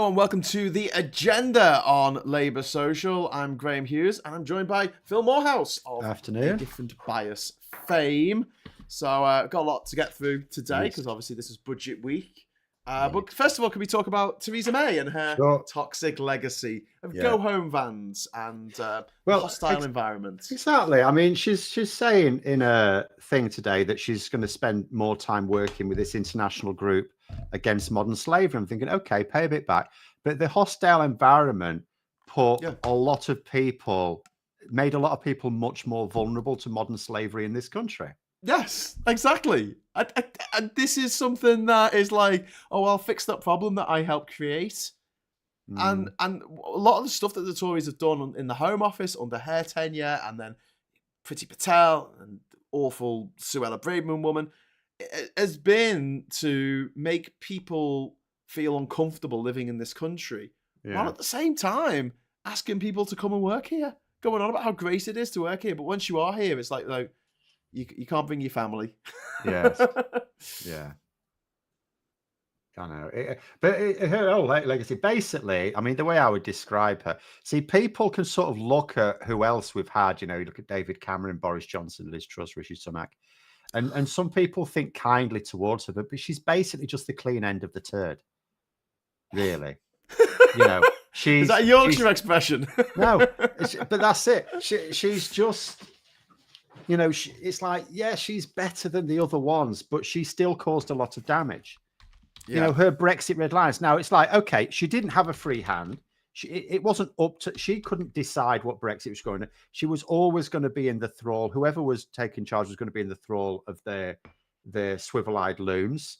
Hello and welcome to The Agenda on Labour Social. I'm Graham Hughes and I'm joined by Phil Morehouse of Afternoon. A Different Bias fame. So I've got a lot to get through today because obviously this is budget week. But first of all, can we talk about Theresa May and her toxic legacy of go-home vans and hostile environments? Exactly. I mean, she's saying in a thing today that she's going to spend more time working with this international group against modern slavery. I'm thinking, okay, pay a bit back. But the hostile environment made a lot of people much more vulnerable to modern slavery in this country. Yes, exactly. And this is something that is like, oh, I'll fix that problem that I helped create. And a lot of the stuff that the Tories have done in the Home Office under her tenure, and then Priti Patel and awful Suella Braverman woman, has been to make people feel uncomfortable living in this country, while at the same time asking people to come and work here, going on about how great it is to work here. But once you are here, it's like you can't bring your family. Yes. Yeah. I know. But her whole legacy, basically, I mean, the way I would describe her, see, people can sort of look at who else we've had, you look at David Cameron, Boris Johnson, Liz Truss, Rishi Sunak, and some people think kindly towards her, but she's basically just the clean end of the turd, really. Is that a Yorkshire expression? No, but that's it. She's just... it's like, she's better than the other ones, but she still caused a lot of damage. Her Brexit red lines. Now it's like, okay, she didn't have a free hand. It wasn't up to, she couldn't decide what Brexit was going to. She was always going to be in the thrall. Whoever was taking charge was going to be in the thrall of their swivel-eyed loons.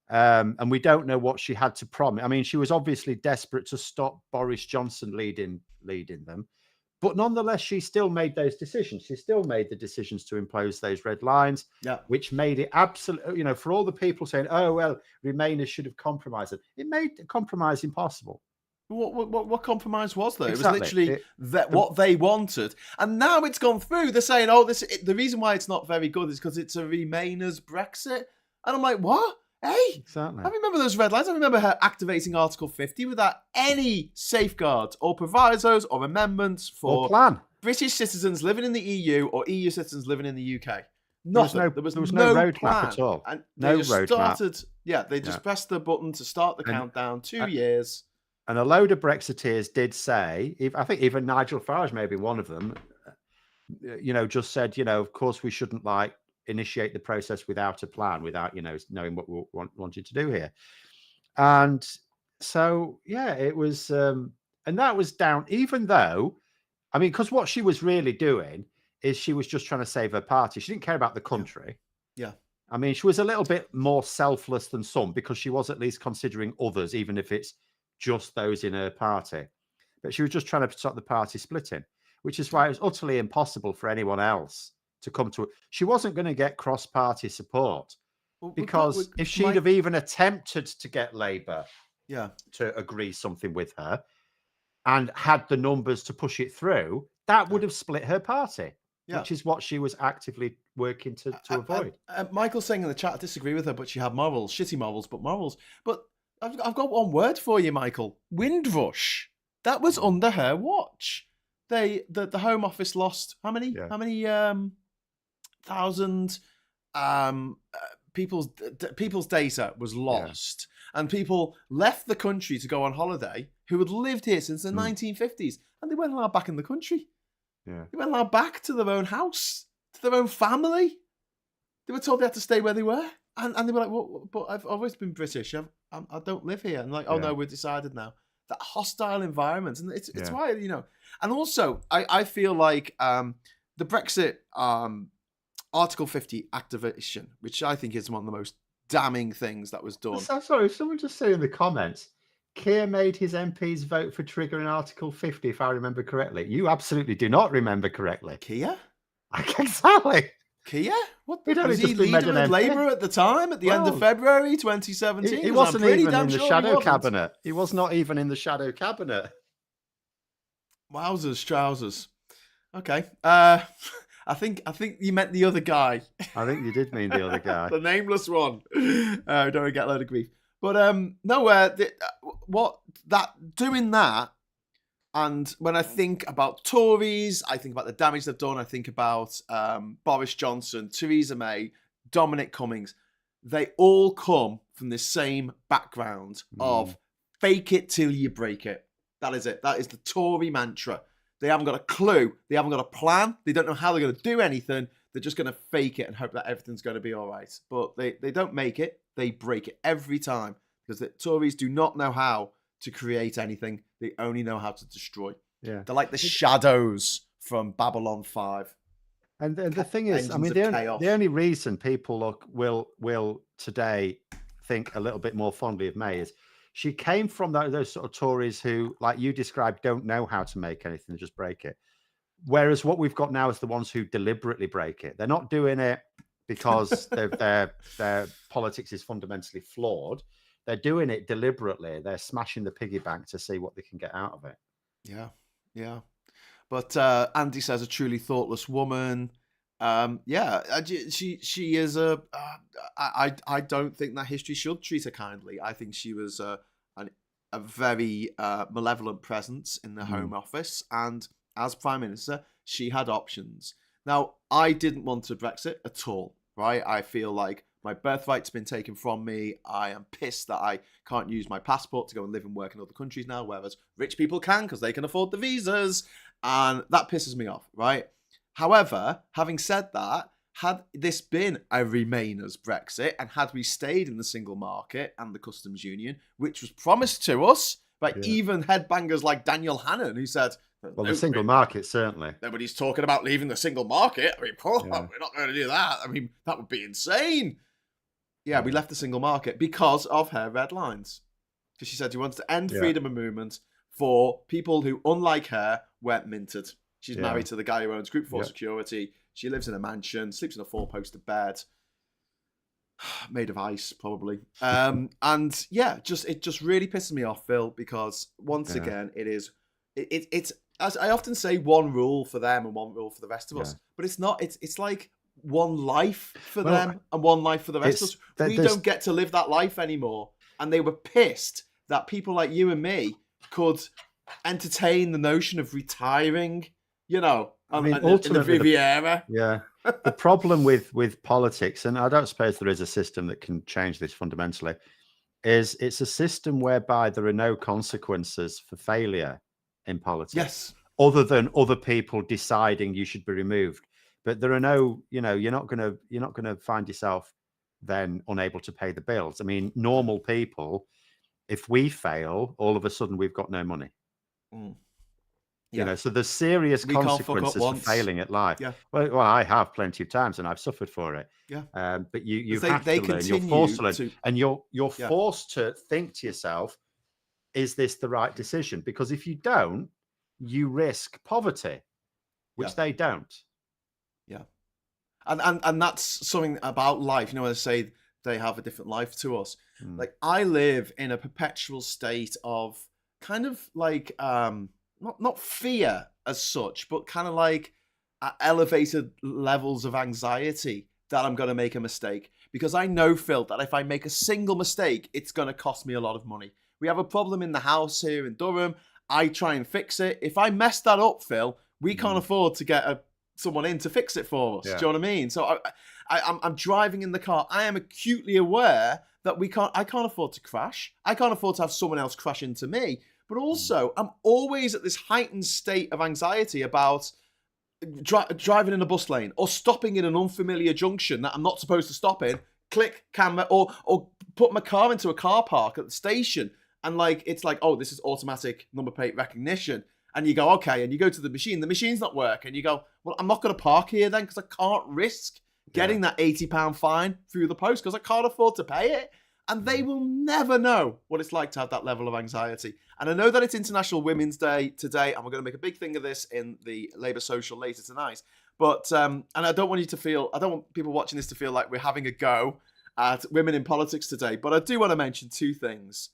And we don't know what she had to promise. I mean, she was obviously desperate to stop Boris Johnson leading them. But nonetheless, she still made those decisions. She still made the decisions to impose those red lines, which made it absolutely, for all the people saying, oh, well, Remainers should have compromised. It made compromise impossible. What compromise was there? Exactly. It was literally what they wanted. And now it's gone through. They're saying, the reason why it's not very good is because it's a Remainers Brexit. And I'm like, what? Hey, exactly. I remember those red lines. I remember her activating Article 50 without any safeguards or provisos or amendments for British citizens living in the EU or EU citizens living in the UK. Nothing. There was no roadmap at all. And no roadmap. They just pressed the button to start the countdown. 2 years. And a load of Brexiteers did say, I think even Nigel Farage may be one of them, just said, of course we shouldn't initiate the process without a plan, without knowing what we wanted to do here. And so it was and that was down, even though, I mean, because what she was really doing is she was just trying to save her party. She didn't care about the country. I mean, she was a little bit more selfless than some, because she was at least considering others, even if it's just those in her party. But she was just trying to stop the party splitting, which is why it was utterly impossible for anyone else to come to it. She wasn't going to get cross-party support, because if she'd have even attempted to get Labour to agree something with her and had the numbers to push it through, that would have split her party, which is what she was actively working to avoid. Michael's saying in the chat, I disagree with her, but she had morals, shitty morals, but morals. But I've got one word for you, Michael. Windrush. That was under her watch. The Home Office lost how many thousand people's data was lost, and people left the country to go on holiday who had lived here since the 1950s, and they weren't allowed back in the country. They weren't allowed back to their own house, to their own family. They were told they had to stay where they were, and they were like, well, but I've always been British. I don't live here. And like, oh no, we've decided now. That hostile environment, and it's why, and also I feel like the Brexit Article 50 activation, which I think is one of the most damning things that was done. So sorry, someone just say in the comments, Keir made his MPs vote for triggering Article 50, if I remember correctly. You absolutely do not remember correctly. Keir? Exactly. Keir? What? Was he leader of Labour at the time, at the end of February 2017? He wasn't even in the shadow cabinet. He was not even in the shadow cabinet. Wowzers, trousers. Okay. I think you meant the other guy. I think you did mean the other guy. The nameless one. Don't get a load of grief. But doing that, and when I think about Tories, I think about the damage they've done. I think about Boris Johnson, Theresa May, Dominic Cummings. They all come from the same background of fake it till you break it. That is it. That is the Tory mantra. They haven't got a clue. They haven't got a plan. They don't know how they're going to do anything. They're just going to fake it and hope that everything's going to be all right. But they don't make it. They break it every time, because the Tories do not know how to create anything. They only know how to destroy. Yeah, they're like the shadows from Babylon 5. And the thing is, I mean, the only reason people will today think a little bit more fondly of May is she came from those sort of Tories who, like you described, don't know how to make anything, just break it. Whereas what we've got now is the ones who deliberately break it. They're not doing it because their politics is fundamentally flawed. They're doing it deliberately. They're smashing the piggy bank to see what they can get out of it. Yeah, yeah. But Andy says a truly thoughtless woman. She is a. I don't think that history should treat her kindly. I think she was a very malevolent presence in the Home Office, and as Prime Minister, she had options. Now, I didn't want to Brexit at all, right? I feel like my birthright's been taken from me. I am pissed that I can't use my passport to go and live and work in other countries now, whereas rich people can because they can afford the visas. And that pisses me off, right? However, having said that, had this been a Remainers Brexit, and had we stayed in the single market and the customs union, which was promised to us by even headbangers like Daniel Hannan, who said, well, the single market, certainly. Nobody's talking about leaving the single market. I mean, we're not going to do that. I mean, that would be insane. Yeah, we left the single market because of her red lines. Because she said she wants to end freedom of movement for people who, unlike her, weren't minted. She's married to the guy who owns Group 4 Security. She lives in a mansion, sleeps in a 4-poster bed, made of ice, probably. And yeah, it just really pisses me off, Phil, because once again, it's as I often say, one rule for them and one rule for the rest of us. But it's not. It's like one life for them and one life for the rest of us. We don't get to live that life anymore. And they were pissed that people like you and me could entertain the notion of retiring, in the Riviera. The problem with politics, and I don't suppose there is a system that can change this fundamentally, is it's a system whereby there are no consequences for failure in politics. Yes. Other than other people deciding you should be removed. But there are no, you're not gonna find yourself then unable to pay the bills. I mean, normal people, if we fail, all of a sudden we've got no money. So there's serious consequences for failing at life. Well, I have plenty of times, and I've suffered for it. But you have to learn. You're forced to learn, and you're forced to think to yourself, is this the right decision? Because if you don't, you risk poverty, which they don't. And that's something about life. When I say they have a different life to us, like I live in a perpetual state of kind of like not fear as such, but kind of like elevated levels of anxiety that I'm going to make a mistake, because I know, Phil, that if I make a single mistake, it's going to cost me a lot of money. We have a problem in the house here in Durham. I try and fix it. If I mess that up, Phil, we can't afford to get someone in to fix it for us. Do you know what I mean? So I'm driving in the car. I am acutely aware that I can't afford to crash. I can't afford to have someone else crash into me. But also, I'm always at this heightened state of anxiety about driving in a bus lane or stopping in an unfamiliar junction that I'm not supposed to stop in, click camera, or put my car into a car park at the station. And it's like, oh, this is automatic number plate recognition. And you go, okay, and you go to the machine's not working. And you go, well, I'm not going to park here then, because I can't risk getting that £80 fine through the post because I can't afford to pay it. And they will never know what it's like to have that level of anxiety. And I know that it's International Women's Day today, and we're going to make a big thing of this in the Labour Social later tonight. But, and I don't want people watching this to feel like we're having a go at women in politics today. But I do want to mention two things,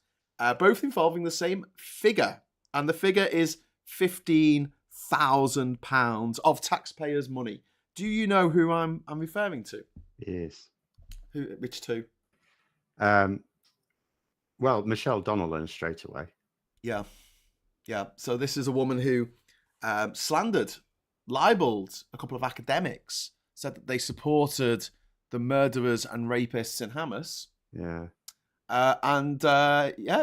both involving the same figure. And the figure is £15,000 of taxpayers' money. Do you know who I'm referring to? Yes. Which two? Well, Michelle Donnellan straight away. Yeah. So this is a woman who slandered, libelled a couple of academics, said that they supported the murderers and rapists in Hamas. Yeah.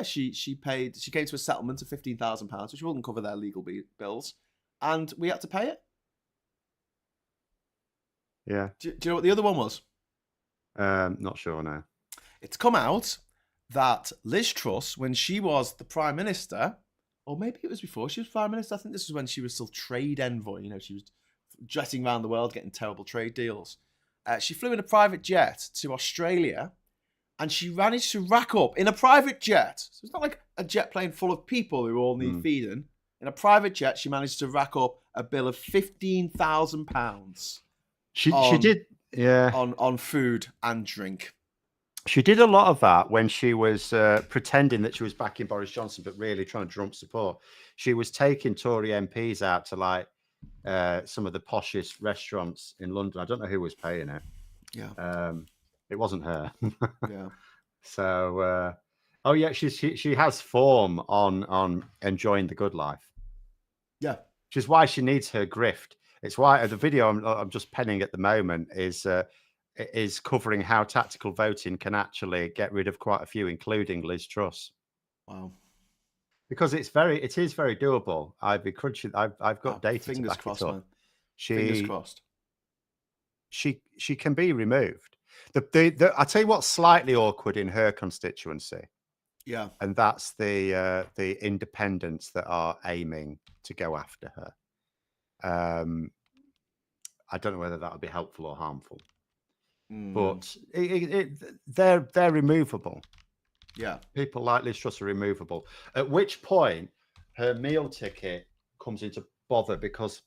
She came to a settlement of £15,000, which wouldn't cover their legal bills, and we had to pay it. Yeah. Do you know what the other one was? Not sure now. It's come out that Liz Truss, when she was the Prime Minister, or maybe it was before she was Prime Minister, I think this was when she was still trade envoy, she was jetting around the world getting terrible trade deals. She flew in a private jet to Australia, and she managed to rack up, in a private jet, so it's not like a jet plane full of people who all need feeding. In a private jet, she managed to rack up a bill of £15,000. She did, yeah, on food and drink. She did a lot of that when she was pretending that she was backing Boris Johnson, but really trying to drum support. She was taking Tory MPs out to like some of the poshest restaurants in London. I don't know who was paying it. Yeah, it wasn't her. Yeah. So, she has form on enjoying the good life. Yeah, which is why she needs her grift. It's why the video I'm just penning at the moment is covering how tactical voting can actually get rid of quite a few, including Liz Truss. Wow. Because it is very doable. I've got data to back crossed, it up. Man. Fingers crossed. She can be removed. I tell you what's slightly awkward in her constituency. Yeah. And that's the independents that are aiming to go after her. I don't know whether that would be helpful or harmful. But they're removable. Yeah. People like Liz Truss are removable. At which point her meal ticket comes into bother because,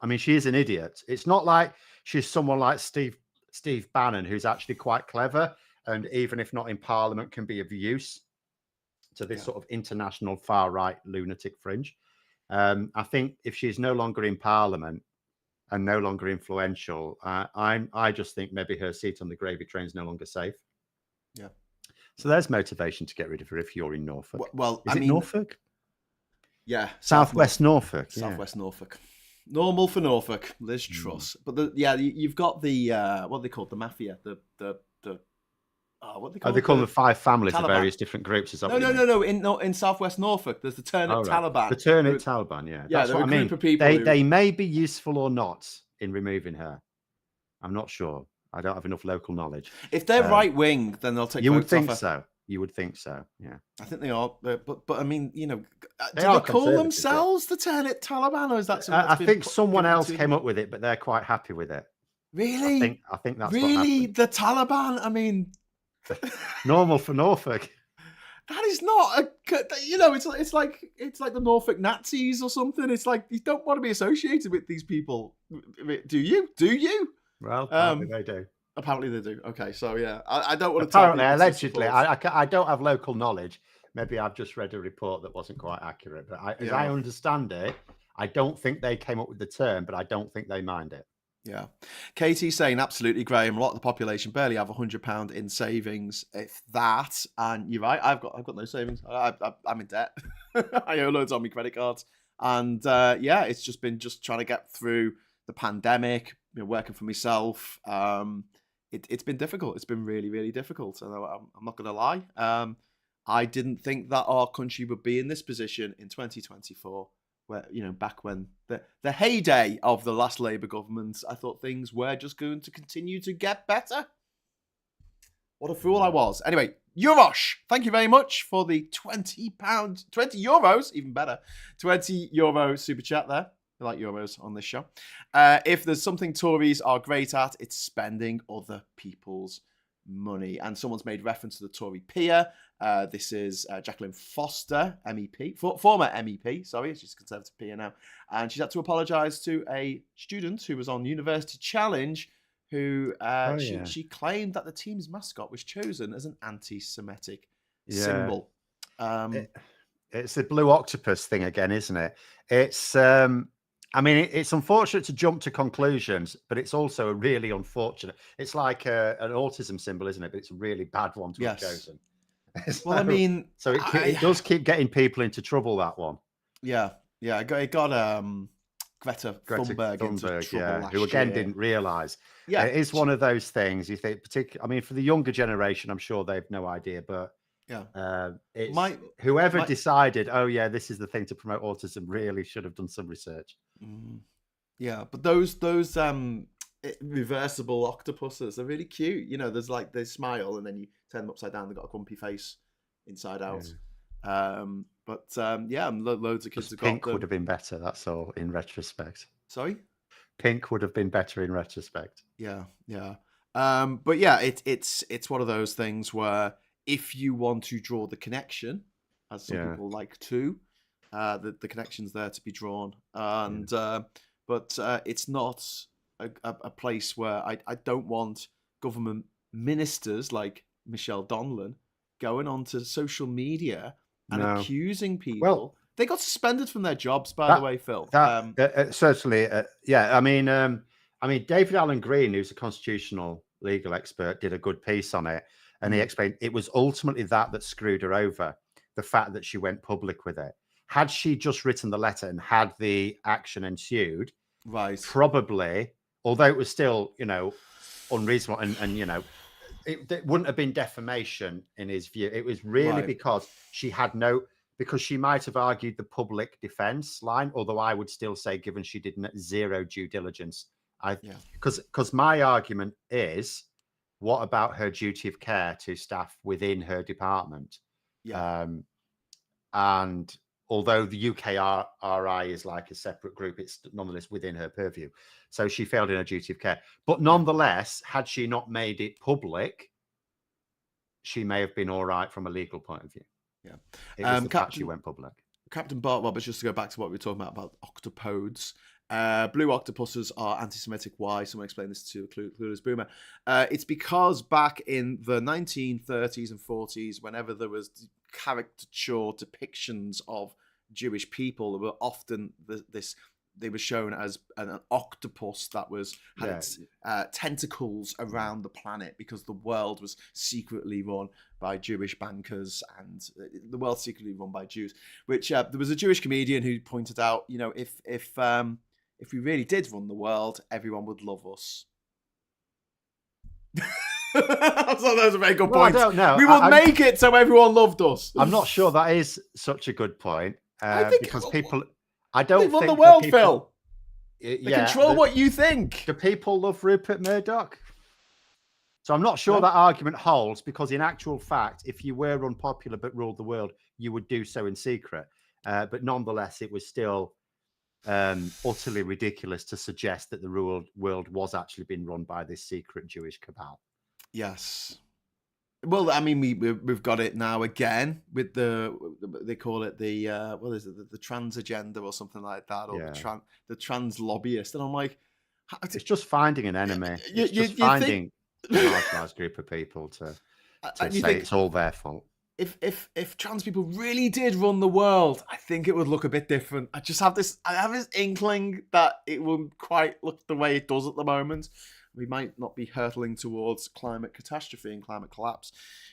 I mean, she is an idiot. It's not like she's someone like Steve Bannon, who's actually quite clever and even if not in Parliament can be of use to this sort of international far-right lunatic fringe. I think if she's no longer in Parliament and no longer influential, I just think maybe her seat on the gravy train is no longer safe. Yeah. So there's motivation to get rid of her if you're in Norfolk. Well, is it Norfolk? Yeah. Southwest Norfolk. Southwest Norfolk. Normal for Norfolk, Liz Truss. But you've got the what are they called? The mafia. What they call them 5 families Taliban. Of various different groups. Is that No. In Southwest Norfolk, there's the Turnip Taliban. The Turnip Taliban, yeah. Yeah, that's what I mean. Group of people they may be useful or not in removing her. I'm not sure. I don't have enough local knowledge. If they're right wing, then they'll take. You would think so. You would think so. Yeah. I think they are, but I mean, do they call themselves the Turnip Taliban, or is that something? I think someone else came up with it, but they're quite happy with it. Really? I think that's really the Taliban. I mean, normal for Norfolk. That is not it's like the Norfolk Nazis or something. It's like you don't want to be associated with these people, do you? Well, apparently they do. Apparently they do. Okay, so yeah, I don't want to. Apparently, allegedly, I don't have local knowledge. Maybe I've just read a report that wasn't quite accurate. But as I understand it, I don't think they came up with the term, but I don't think they mind it. Yeah. Katie's saying, absolutely, Graham. A lot of the population barely have £100 in savings, if that. And you're right, I've got no savings. I'm in debt. I owe loads on my credit cards. And it's just been trying to get through the pandemic, working for myself. It's been difficult. It's been really, really difficult. So I'm not going to lie. I didn't think that our country would be in this position in 2024. Where, back when the heyday of the last Labour government, I thought things were just going to continue to get better. What a fool I was. Anyway, Eurosh, thank you very much for the €20, even better, €20 super chat there. I like euros on this show. If there's something Tories are great at, it's spending other people's money. And someone's made reference to the Tory peer. This is Jacqueline Foster, MEP, former MEP, sorry, she's a Conservative peer now. And she's had to apologise to a student who was on University Challenge who she claimed that the team's mascot was chosen as an anti-Semitic symbol. It's the blue octopus thing again, isn't it? It's it's unfortunate to jump to conclusions, but it's also really unfortunate. It's like an autism symbol, isn't it? But it's a really bad one to have chosen. Well, I mean, so it does keep getting people into trouble. That one. Yeah. It got Greta Thunberg into trouble last who again year. didn't realise. Yeah, It is one of those things. You think, particularly, I mean, for the younger generation, I'm sure they've no idea, but it's whoever decided, oh yeah, this is the thing to promote autism, really should have done some research. Yeah, but those reversible octopuses are really cute. You know, there's like they smile and then you turn them upside down. They've got a grumpy face inside out. Loads of kids have got them. Pink would have been better. That's all. In retrospect, sorry, pink would have been better in retrospect. Yeah. But yeah, it's one of those things where if you want to draw the connection, as some people like to, the connection's there to be drawn, and but it's not a place where I don't want government ministers like Michelle Donlan going onto social media and accusing people. Well, they got suspended from their jobs, by the way, Phil. Certainly, I mean, David Alan Green, who's a constitutional legal expert, did a good piece on it, and he explained it was ultimately that screwed her over. The fact that she went public with it. Had she just written the letter and had the action ensued, probably, although it was still, unreasonable and it wouldn't have been defamation in his view. It was really because she had because she might have argued the public defense line, although I would still say, given she did zero due diligence, because my argument is, what about her duty of care to staff within her department? And although the UKRI is like a separate group, it's nonetheless within her purview. So she failed in her duty of care. But nonetheless, had she not made it public, she may have been all right from a legal point of view. Yeah. It was the fact she went public. Captain Bart Roberts, just to go back to what we were talking about octopodes. Blue octopuses are anti-Semitic. Why? Someone explain this to Clueless Boomer. It's because back in the 1930s and 40s, whenever there was caricature depictions of Jewish people, there were often they were shown as an octopus that had its tentacles around the planet, because the world was secretly run by Jewish bankers and the world secretly run by Jews. Which there was a Jewish comedian who pointed out, if we really did run the world, everyone would love us. So that was a very good point. I don't know. We would make it so everyone loved us. I'm not sure that is such a good point, because people. I don't think they run the world, people, Phil. They control what you think. Do people love Rupert Murdoch? So I'm not sure that argument holds, because in actual fact, if you were unpopular but ruled the world, you would do so in secret. But nonetheless, it was still utterly ridiculous to suggest that the world was actually being run by this secret Jewish cabal. Yes. Well, I mean, we've got it now again with they call it the what is it, the trans agenda or something like that, or the trans lobbyist, and I'm like, it's just finding an enemy. It's just finding a marginalised group of people to say it's all their fault. If trans people really did run the world, I think it would look a bit different. I have this inkling that it wouldn't quite look the way it does at the moment. We might not be hurtling towards climate catastrophe and climate collapse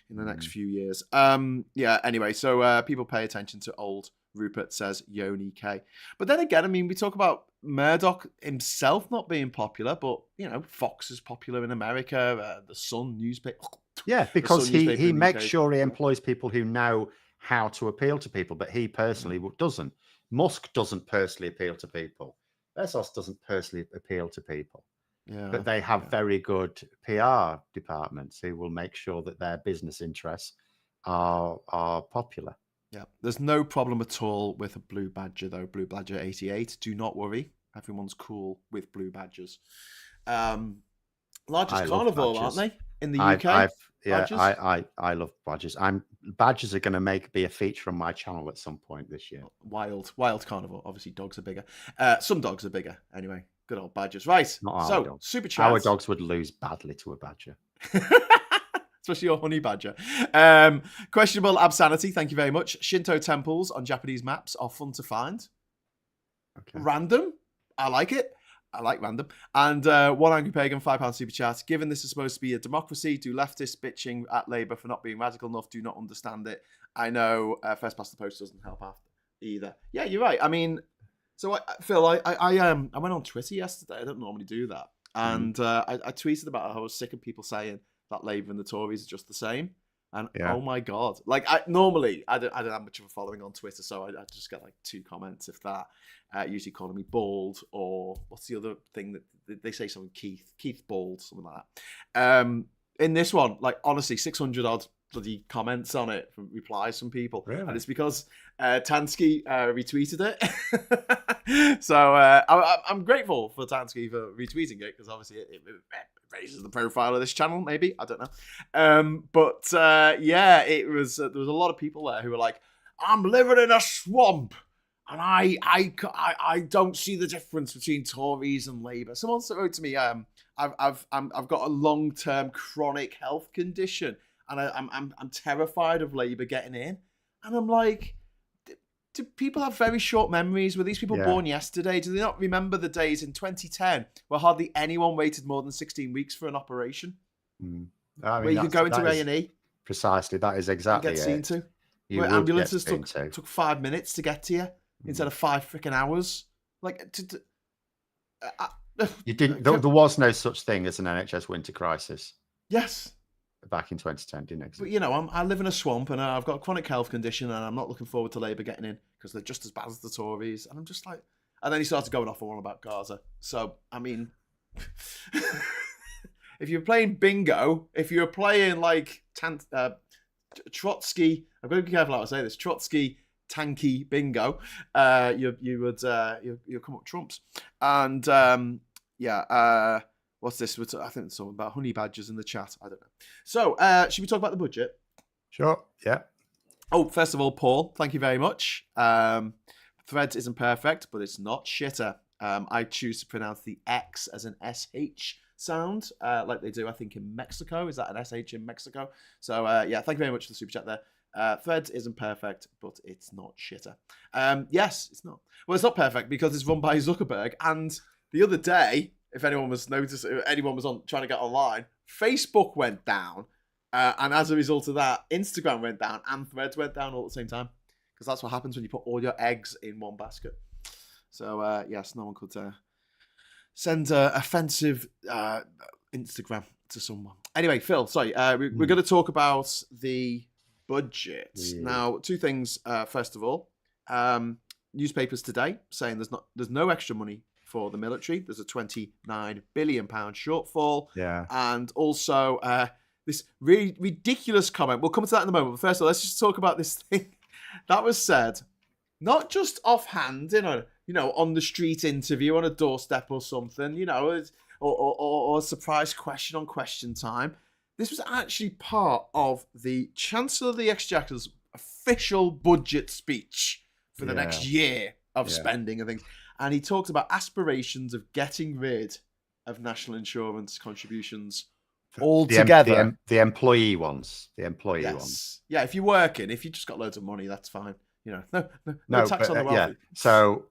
in the next few years. Anyway, so people pay attention to old Rupert, says Yoni K. But then again, I mean, we talk about Murdoch himself not being popular, but, Fox is popular in America, the Sun newspaper. Yeah, because he makes sure he employs people who know how to appeal to people, but he personally doesn't. Musk doesn't personally appeal to people. Bezos doesn't personally appeal to people. Yeah, but they have very good PR departments who will make sure that their business interests are popular. Yeah, there's no problem at all with a blue badger, though. Blue Badger 88. Do not worry. Everyone's cool with blue badgers. Largest carnivore, aren't they? In the UK? I love badgers. Badgers are going to be a feature on my channel at some point this year. Wild carnivore. Obviously, dogs are bigger. Some dogs are bigger, anyway. Good old badgers. Right. So, super chat. Our dogs would lose badly to a badger. Especially your honey badger. Questionable absanity. Thank you very much. Shinto temples on Japanese maps are fun to find. Okay. Random. I like it. I like random. And One Angry Pagan, £5 super chat. Given this is supposed to be a democracy, do leftists bitching at Labour for not being radical enough do not understand it? I know first past the post doesn't help after either. Yeah, you're right. I mean, so Phil, I went on Twitter yesterday. I don't normally do that, and I tweeted about how I was sick of people saying that Labour and the Tories are just the same. And oh my god, like normally I don't have much of a following on Twitter, so I just get like 2 comments if that. Usually calling me bald, or what's the other thing that they say, something Keith bald, something like that. In this one, like honestly, 600 odd bloody comments on it from replies from people, Really? and it's because Tansky retweeted it. So I'm grateful for Tansky for retweeting it, because obviously it raises the profile of this channel, maybe, I don't know. But yeah, there was a lot of people there who were like, I'm living in a swamp and I don't see the difference between Tories and Labour. Someone wrote to me, I've got a long-term chronic health condition and I'm terrified of Labour getting in. And I'm like, do people have very short memories? Were these people born yesterday? Do they not remember the days in 2010 where hardly anyone waited more than 16 weeks for an operation? I mean, where you could go into A&E. Precisely, that is exactly and get seen to. You where ambulances took 5 minutes to get to you instead of 5 freaking hours. Like, you didn't. There was no such thing as an NHS winter crisis. Yes. Back in 2010, didn't exist. But you know, I live in a swamp and I've got a chronic health condition and I'm not looking forward to Labour getting in because they're just as bad as the Tories. And I'm just like, and then he started going off on one about Gaza. So I mean, if you're playing bingo, if you're playing like Trotsky, I've got to be careful how I say this, Trotsky tanky bingo, you'll come up trumps. And what's this? I think it's something about honey badgers in the chat. I don't know. So, should we talk about the budget? Sure. Yeah. Oh, first of all, Paul, thank you very much. Threads isn't perfect, but it's not shitter. I choose to pronounce the X as an SH sound, like they do, I think, in Mexico. Is that an SH in Mexico? So, yeah, thank you very much for the super chat there. Threads isn't perfect, but it's not shitter. Yes, it's not. Well, it's not perfect because it's run by Zuckerberg. And the other day, if anyone was trying to get online, Facebook went down, and as a result of that, Instagram went down and Threads went down all at the same time, because that's what happens when you put all your eggs in one basket. So yes, no one could send offensive Instagram to someone. Anyway, Phil, sorry, we're going to talk about the budget now. 2 things. First of all, newspapers today saying there's no extra money for the military. There's a £29 billion shortfall. Yeah. And also this really ridiculous comment. We'll come to that in a moment. But first of all, let's just talk about this thing that was said, not just offhand in a, on the street interview, on a doorstep or something, or a surprise question on Question Time. This was actually part of the Chancellor of the Exchequer's official budget speech for the next year of spending and things. And he talked about aspirations of getting rid of national insurance contributions altogether. The employee ones. The employee ones. Yeah, if you're working, if you just got loads of money, that's fine. No tax on the wealthy. So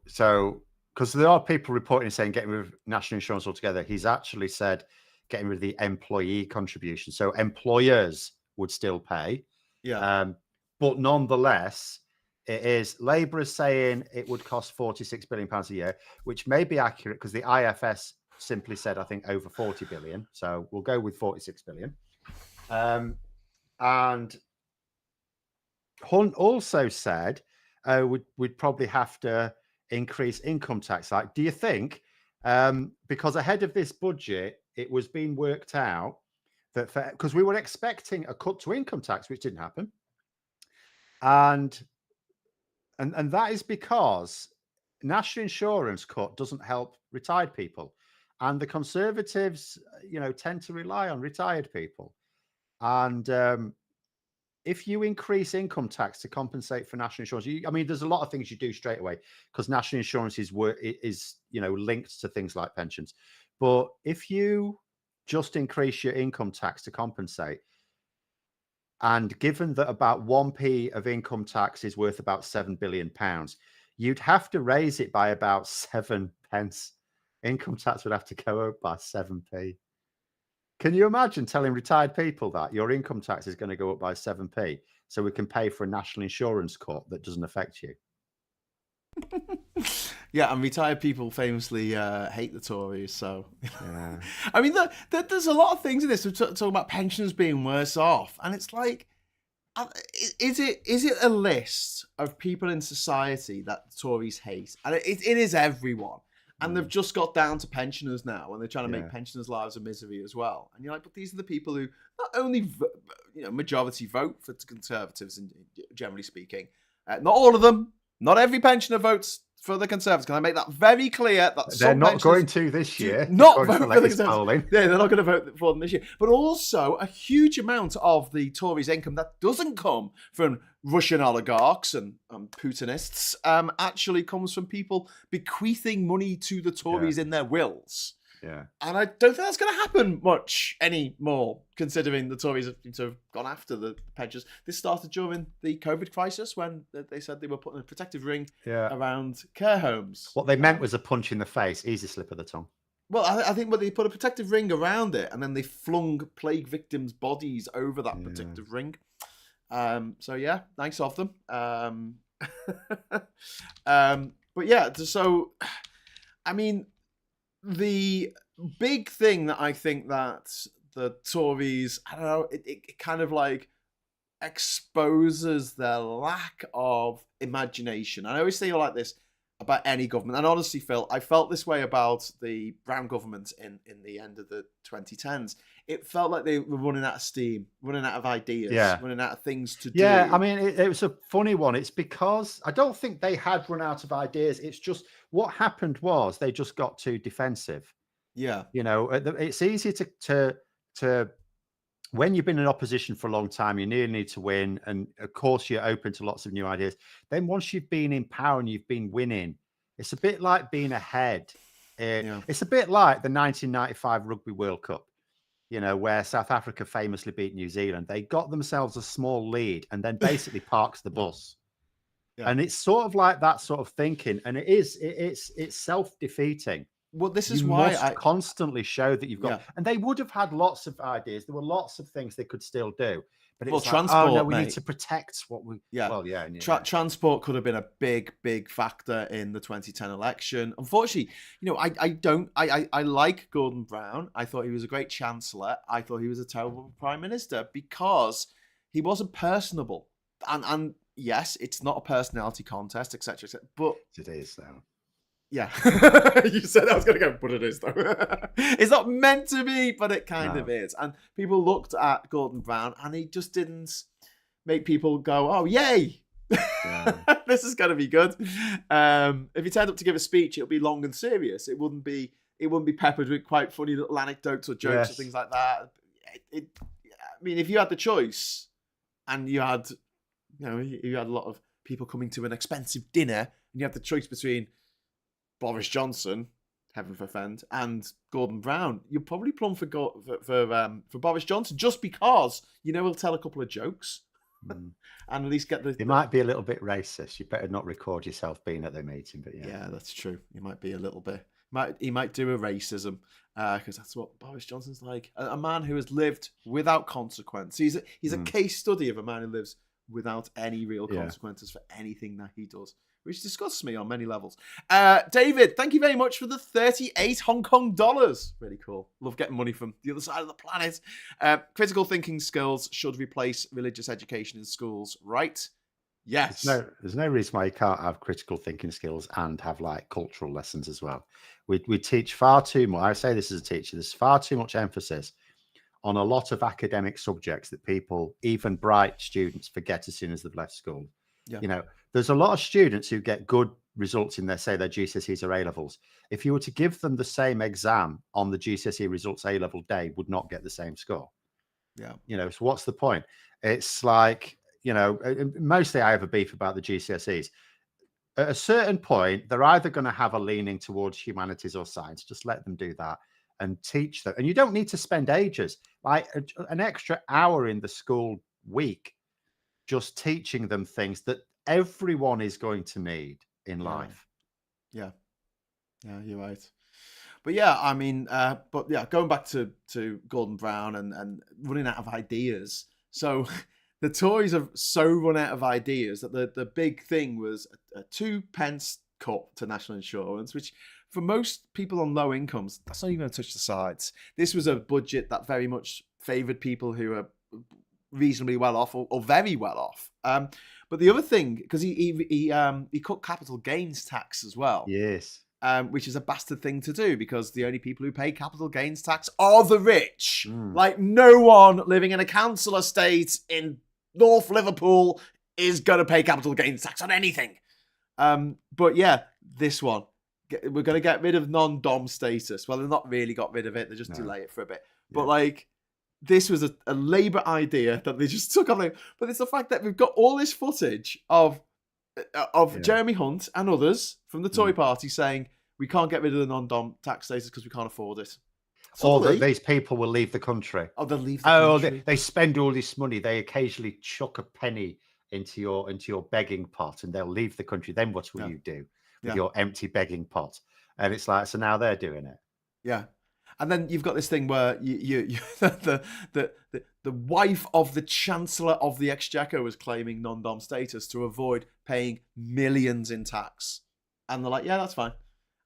because there are people reporting saying getting rid of national insurance altogether. He's actually said getting rid of the employee contribution. So employers would still pay. Yeah. But nonetheless, it is Labour is saying it would cost £46 billion a year, which may be accurate because the IFS simply said, I think, over 40 billion. So we'll go with 46 billion. And Hunt also said we'd probably have to increase income tax. Like, do you think, because ahead of this budget, it was being worked out that because we were expecting a cut to income tax, which didn't happen. And that is because national insurance cut doesn't help retired people. And the Conservatives, tend to rely on retired people. And if you increase income tax to compensate for national insurance, there's a lot of things you do straight away because national insurance is linked to things like pensions. But if you just increase your income tax to compensate, and given that about 1p of income tax is worth about £7 billion, you'd have to raise it by about 7 pence income tax would have to go up by 7p. Can you imagine telling retired people that your income tax is going to go up by 7p so we can pay for a national insurance cut that doesn't affect you? Yeah, and retired people famously hate the Tories. So, Yeah. I mean, there's a lot of things in this. We're talking about pensioners being worse off, and it's like, is it a list of people in society that the Tories hate? And it is everyone. And they've just got down to pensioners now, and they're trying to make pensioners' lives a misery as well. And you're like, but these are the people who not only majority vote for Conservatives, generally speaking, not all of them, not every pensioner votes for the Conservatives. Can I make that very clear? That they're not going to this year. Not vote for the Conservatives. Yeah, they're not going to vote for them this year. But also, a huge amount of the Tories' income that doesn't come from Russian oligarchs and Putinists actually comes from people bequeathing money to the Tories in their wills. Yeah. And I don't think that's going to happen much anymore, considering the Tories have sort of gone after the pensioners. This started during the COVID crisis when they said they were putting a protective ring around care homes. What they meant was a punch in the face, easy slip of the tongue. Well, I think they put a protective ring around it, and then they flung plague victims' bodies over that protective ring. So yeah, nice of them. But yeah, so I mean, the big thing that I think that the Tories, I don't know, it kind of like exposes their lack of imagination. I always say like this about any government, and honestly, Phil, I felt this way about the Brown government in the end of the 2010s. It felt like they were running out of steam, running out of ideas, running out of things to do. Yeah, I mean, it was a funny one. It's because I don't think they had run out of ideas. It's just what happened was they just got too defensive. Yeah. It's easy to when you've been in opposition for a long time, you nearly need to win. And of course, you're open to lots of new ideas. Then once you've been in power and you've been winning, it's a bit like being ahead. It's a bit like the 1995 Rugby World Cup, where South Africa famously beat New Zealand. They got themselves a small lead and then basically parks the bus. Yeah. And it's sort of like that sort of thinking. And it's self-defeating. Well, this is why I constantly show that you've got, and they would have had lots of ideas. There were lots of things they could still do, but it's transport. Oh no, we need to protect what we. Yeah, well, yeah. Transport could have been a big factor in the 2010 election. Unfortunately, I like Gordon Brown. I thought he was a great chancellor. I thought he was a terrible prime minister because he wasn't personable. And yes, it's not a personality contest, etc. But it is now. Yeah, you said I was going to go, but it is though. It's not meant to be, but it kind of is. And people looked at Gordon Brown, and he just didn't make people go, "Oh, yay! This is going to be good." If he turned up to give a speech, it would be long and serious. It wouldn't be peppered with quite funny little anecdotes or jokes or things like that. I mean, if you had the choice, and you had a lot of people coming to an expensive dinner, and you had the choice between Boris Johnson, heaven forfend, and Gordon Brown, you're probably plumb for Boris Johnson just because he'll tell a couple of jokes and at least get the. It might be a little bit racist. You better not record yourself being at the meeting, but yeah, that's true. He might be a little bit. He might do a racism because that's what Boris Johnson's like. A man who has lived without consequence. He's a case study of a man who lives without any real consequences for anything that he does, which disgusts me on many levels. David, thank you very much for the 38 Hong Kong dollars. Really cool. Love getting money from the other side of the planet. Critical thinking skills should replace religious education in schools, right? Yes. There's no reason why you can't have critical thinking skills and have like cultural lessons as well. We teach far too much. I say this as a teacher. There's far too much emphasis on a lot of academic subjects that people, even bright students, forget as soon as they've left school. Yeah. There's a lot of students who get good results in their GCSEs or A-levels. If you were to give them the same exam on the GCSE results A-level day, would not get the same score. Yeah. So what's the point? It's like, mostly I have a beef about the GCSEs. At a certain point, they're either going to have a leaning towards humanities or science. Just let them do that and teach them. And you don't need to spend ages, like an extra hour in the school week, just teaching them things that everyone is going to need in life. Yeah, you're right. But yeah, I mean, but yeah, going back to Gordon Brown and running out of ideas. So the Tories have so run out of ideas that the big thing was a 2p cut to national insurance, which for most people on low incomes, that's not even going to touch the sides. This was a budget that very much favoured people who are reasonably well off or very well off. But the other thing, because he cut capital gains tax as well. Yes. Which is a bastard thing to do because the only people who pay capital gains tax are the rich. Like no one living in a council estate in North Liverpool is going to pay capital gains tax on anything. But yeah, this one, we're going to get rid of non-dom status. Well, they've not really got rid of it. They just delay it for a bit. But like, this was a Labour idea that they just took on. But it's the fact that we've got all this footage of Jeremy Hunt and others from the Tory party saying we can't get rid of the non-dom tax status because we can't afford it. Or that these people will leave the country. Oh, they'll leave the country. They spend all this money. They occasionally chuck a penny into your begging pot and they'll leave the country. Then what will you do with your empty begging pot? And it's like, so now they're doing it. Yeah. And then you've got this thing where you the wife of the Chancellor of the Exchequer was claiming non-dom status to avoid paying millions in tax, and they're like, yeah, that's fine.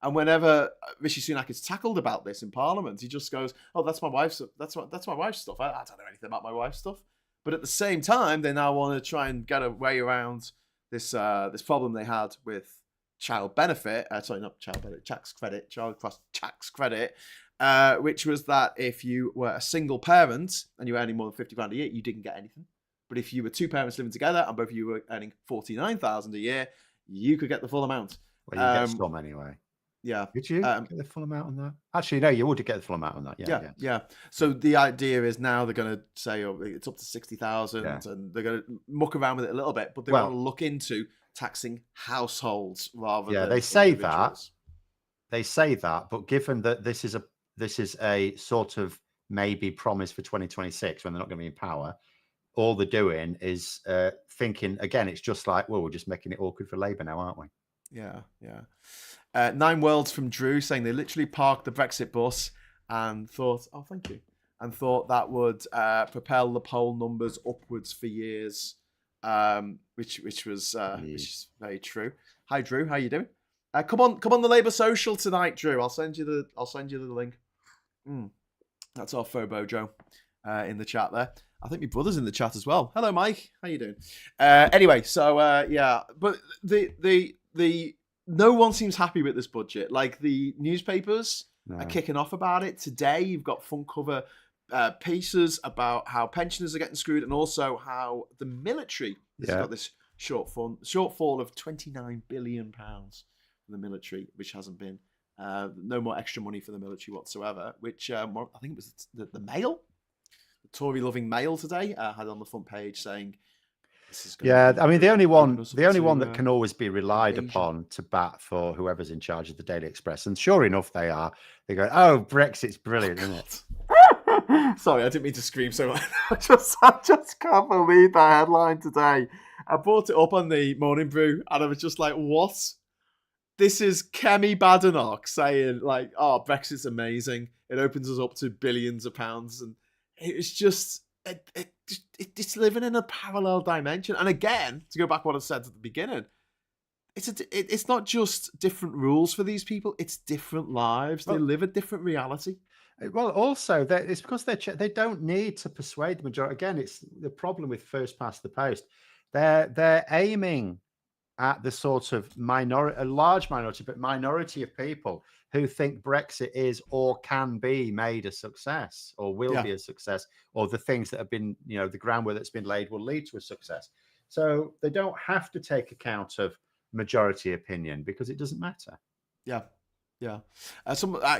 And whenever Rishi Sunak is tackled about this in Parliament, he just goes, "Oh, that's my wife's. That's my wife's stuff. I don't know anything about my wife's stuff." But at the same time, they now want to try and get a way around this problem they had with child benefit. Sorry, not child benefit, tax credit, child cross tax credit. Which was that if you were a single parent and you were earning more than £50 a year, you didn't get anything. But if you were two parents living together and both of you were earning $49,000 a year, you could get the full amount. Well, you get some anyway. Yeah. Did you get the full amount on that? Actually, no, you would get the full amount on that. Yeah. So the idea is now they're going to say, oh, it's up to 60,000 and they're going to muck around with it a little bit, but they want to look into taxing households rather than they say individuals. They say that, but given that this is a sort of maybe promise for 2026 when they're not going to be in power, all they're doing is thinking, again, it's just like, well, we're just making it awkward for Labour now, aren't we? Yeah. 9 Worlds from Drew saying they literally parked the Brexit bus and thought, oh, thank you, and thought that would propel the poll numbers upwards for years, which is very true. Hi, Drew. How you doing? Come on the Labour social tonight, Drew. I'll send you the link. That's our Phobo Joe in the chat there. I think my brother's in the chat as well. Hello, Mike. How you doing? Anyway, so but the no one seems happy with this budget. Like the newspapers are kicking off about it today. You've got front cover pieces about how pensioners are getting screwed, and also how the military has got this shortfall of £29 billion for the military, which hasn't been. No more extra money for the military whatsoever, which I think it was the Mail, the Tory-loving Mail today, had on the front page saying, this is I mean, the only one that can always be relied upon to bat for whoever's in charge of the Daily Express, and sure enough they are, they go, oh, Brexit's brilliant, isn't it? Sorry, I didn't mean to scream so much. I just can't believe that headline today. I brought it up on the Morning Brew, and I was just like, what? This is Kemi Badenoch saying, like, oh, Brexit's amazing. It opens us up to billions of pounds. And it's just, it's living in a parallel dimension. And again, to go back to what I said at the beginning, it's not just different rules for these people. It's different lives. They live a different reality. Well, also, it's because they don't need to persuade the majority. Again, it's the problem with first past the post. They're aiming at the sort of a large minority, but minority of people who think Brexit is or can be made a success or will be a success, or the things that have been, the groundwork that's been laid will lead to a success. So they don't have to take account of majority opinion because it doesn't matter. Yeah.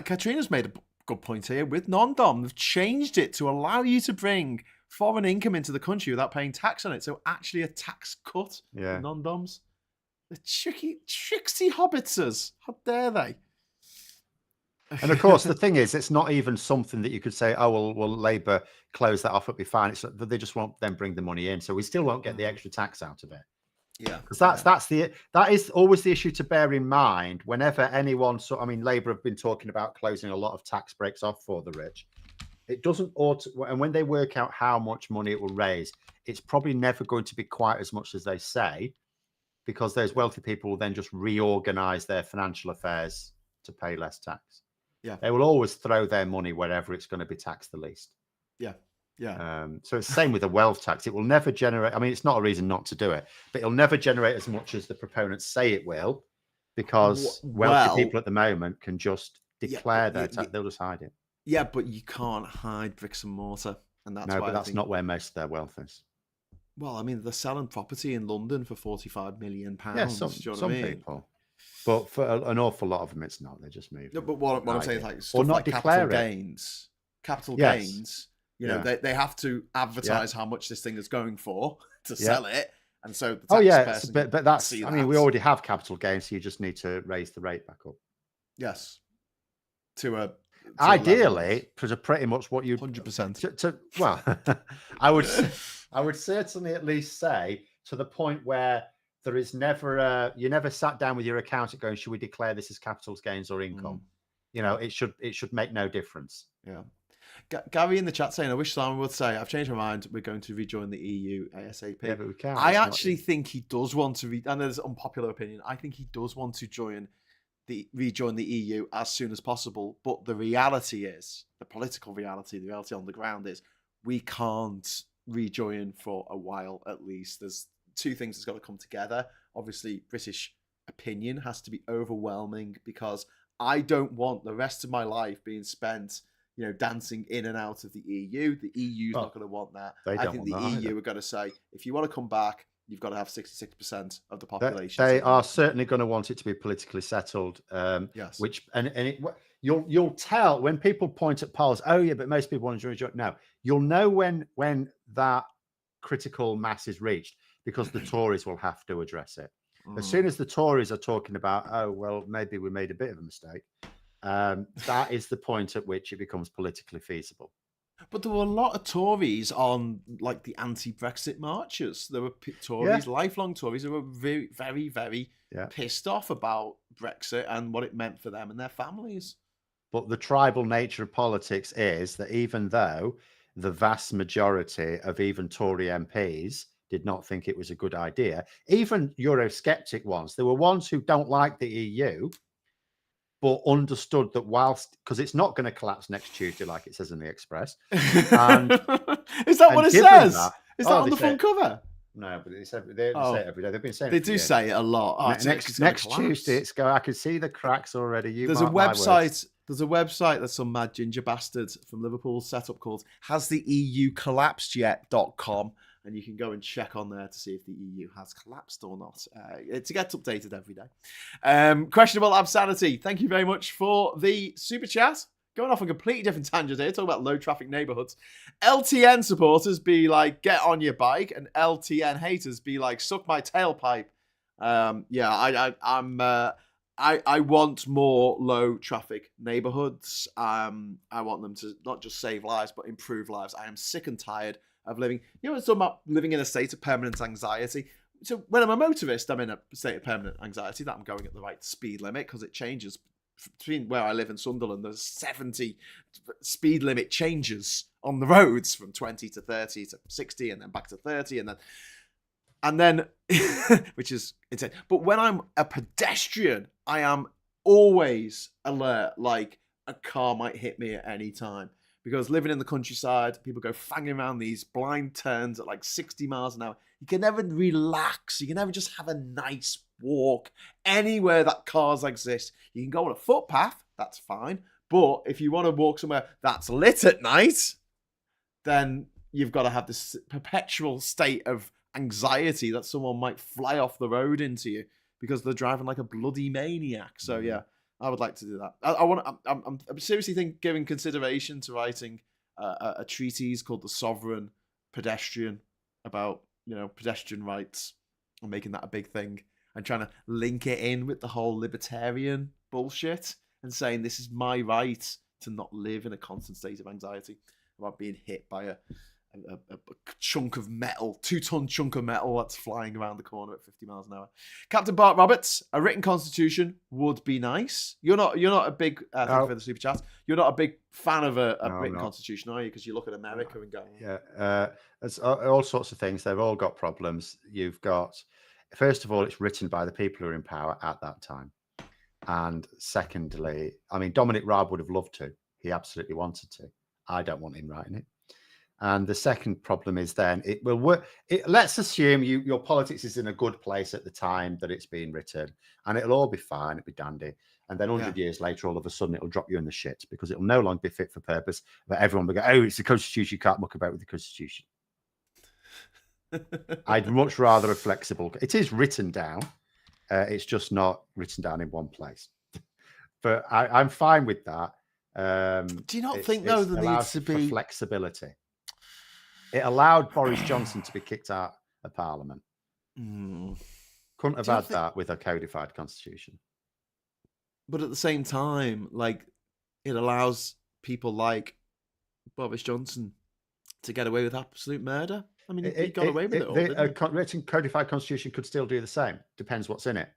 Katrina's made a good point here with non-dom. They've changed it to allow you to bring foreign income into the country without paying tax on it. So actually a tax cut for non-doms. The tricksy hobbitzers. How dare they? And of course, the thing is, it's not even something that you could say, oh, well, Labour close that off, it'll be fine. It's that they just won't then bring the money in. So we still won't get the extra tax out of it. Yeah, because that is always the issue to bear in mind whenever anyone. So I mean, Labour have been talking about closing a lot of tax breaks off for the rich. It doesn't and when they work out how much money it will raise, it's probably never going to be quite as much as they say, because those wealthy people will then just reorganize their financial affairs to pay less tax. Yeah, they will always throw their money wherever it's going to be taxed the least. Yeah. Yeah. So it's the same with the wealth tax. It will never generate. I mean, it's not a reason not to do it, but it'll never generate as much as the proponents say it will, because wealthy people at the moment can just declare their tax. They'll just hide it. Yeah, but you can't hide bricks and mortar, and that's but that's not where most of their wealth is. Well, I mean, they're selling property in London for £45 million. Yeah, some people, but for an awful lot of them, it's not. They're just moving. No, but what I'm saying is like stuff like capital gains. Capital gains. You know, they have to advertise how much this thing is going for to sell it, and so the tax person but that's. I mean, we already have capital gains, so you just need to raise the rate back up. Yes, ideally, to pretty much what you 100%. Well, I would certainly at least say to the point where there is never you never sat down with your accountant going, should we declare this as capital gains or income? You know, it should make no difference. Yeah. Gary in the chat saying, I wish Simon would say, I've changed my mind. We're going to rejoin the EU ASAP. Yeah, but we can't. I actually think he does want to, and there's unpopular opinion, I think he does want to rejoin the EU as soon as possible. But the reality is, the political reality, the reality on the ground is, we can't rejoin for a while at least. There's two things that's got to come together. Obviously, British opinion has to be overwhelming, because I don't want the rest of my life being spent, you know, dancing in and out of the EU. The EU's not going to want that. I think the EU are going to say, if you want to come back, you've got to have 66% of the population. They are certainly going to want it to be politically settled. Yes. Which you'll tell when people point at polls. Oh yeah, but most people want to rejoin. No, you'll know when that critical mass is reached, because the Tories will have to address it. As soon as the Tories are talking about, oh well, maybe we made a bit of a mistake, that is the point at which it becomes politically feasible. But there were a lot of Tories on like the anti-Brexit marches. There were Tories, lifelong Tories, who were very, very, very pissed off about Brexit and what it meant for them and their families. But the tribal nature of politics is that even though the vast majority of even Tory MPs did not think it was a good idea, even Eurosceptic ones, there were ones who don't like the EU, but understood that because it's not going to collapse next Tuesday, like it says in the Express. And, is that what it says? Is that on the front cover? No, but they say it every day. They've been saying they do say it a lot. Next Tuesday, I can see the cracks already. There's a website. There's a website that some mad ginger bastard from Liverpool set up called HasTheEUCollapsedYet.com. And you can go and check on there to see if the EU has collapsed or not. It gets updated every day. Questionable Absanity. Thank you very much for the super chat. Going off a completely different tangent here, talking about low traffic neighborhoods. LTN supporters be like, get on your bike, and LTN haters be like, suck my tailpipe. I want more low traffic neighborhoods. I want them to not just save lives, but improve lives. I am sick and tired of living, it's talking about living in a state of permanent anxiety. So when I'm a motorist, I'm in a state of permanent anxiety that I'm going at the right speed limit, because it changes between where I live in Sunderland. There's 70 speed limit changes on the roads, from 20 to 30 to 60 and then back to 30 and then which is insane. But when I'm a pedestrian, I am always alert, like a car might hit me at any time. Because living in the countryside, people go fanging around these blind turns at like 60 miles an hour. You can never relax. You can never just have a nice walk anywhere that cars exist. You can go on a footpath, that's fine. But if you want to walk somewhere that's lit at night, then you've got to have this perpetual state of anxiety that someone might fly off the road into you because they're driving like a bloody maniac. So yeah. I would like to do that. I'm seriously giving consideration to writing a treatise called The Sovereign Pedestrian about, pedestrian rights, and making that a big thing, and trying to link it in with the whole libertarian bullshit and saying this is my right to not live in a constant state of anxiety about being hit by a chunk of metal, 2-ton chunk of metal that's flying around the corner at 50 miles an hour. Captain Bart Roberts, a written constitution would be nice. You're not a big thank you for the super chat. You're not a big fan of a written constitution, are you? Because you look at America and go, there's all sorts of things. They've all got problems. You've got, first of all, it's written by the people who are in power at that time, and secondly, I mean, Dominic Raab would have loved to. He absolutely wanted to. I don't want him writing it. And the second problem is then it will work. Let's assume your politics is in a good place at the time that it's being written, and it'll all be fine. It'll be dandy. And then 100 years later, all of a sudden, it'll drop you in the shit because it'll no longer be fit for purpose. But everyone will go, "Oh, it's the Constitution. You can't muck about with the Constitution." I'd much rather a flexible. It is written down. It's just not written down in one place. But I'm fine with that. Do you not think though there needs to be flexibility? It allowed Boris Johnson to be kicked out of Parliament. Couldn't have had that with a codified constitution. But at the same time, like, it allows people like Boris Johnson to get away with absolute murder. I mean, he got away with it all. A written codified constitution could still do the same. Depends what's in it.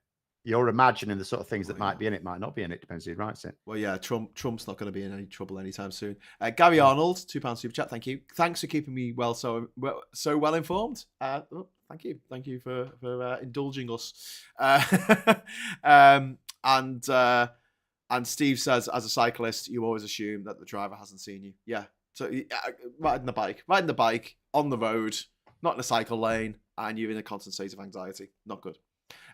You're imagining the sort of things that might be in it, might not be in it. Depends who writes it. Well, yeah, Trump's not going to be in any trouble anytime soon. Gary Arnold, £2 super chat. Thank you. Thanks for keeping me so well informed. Thank you for indulging us. And Steve says, as a cyclist, you always assume that the driver hasn't seen you. Yeah. So riding the bike on the road, not in a cycle lane, and you're in a constant state of anxiety. Not good.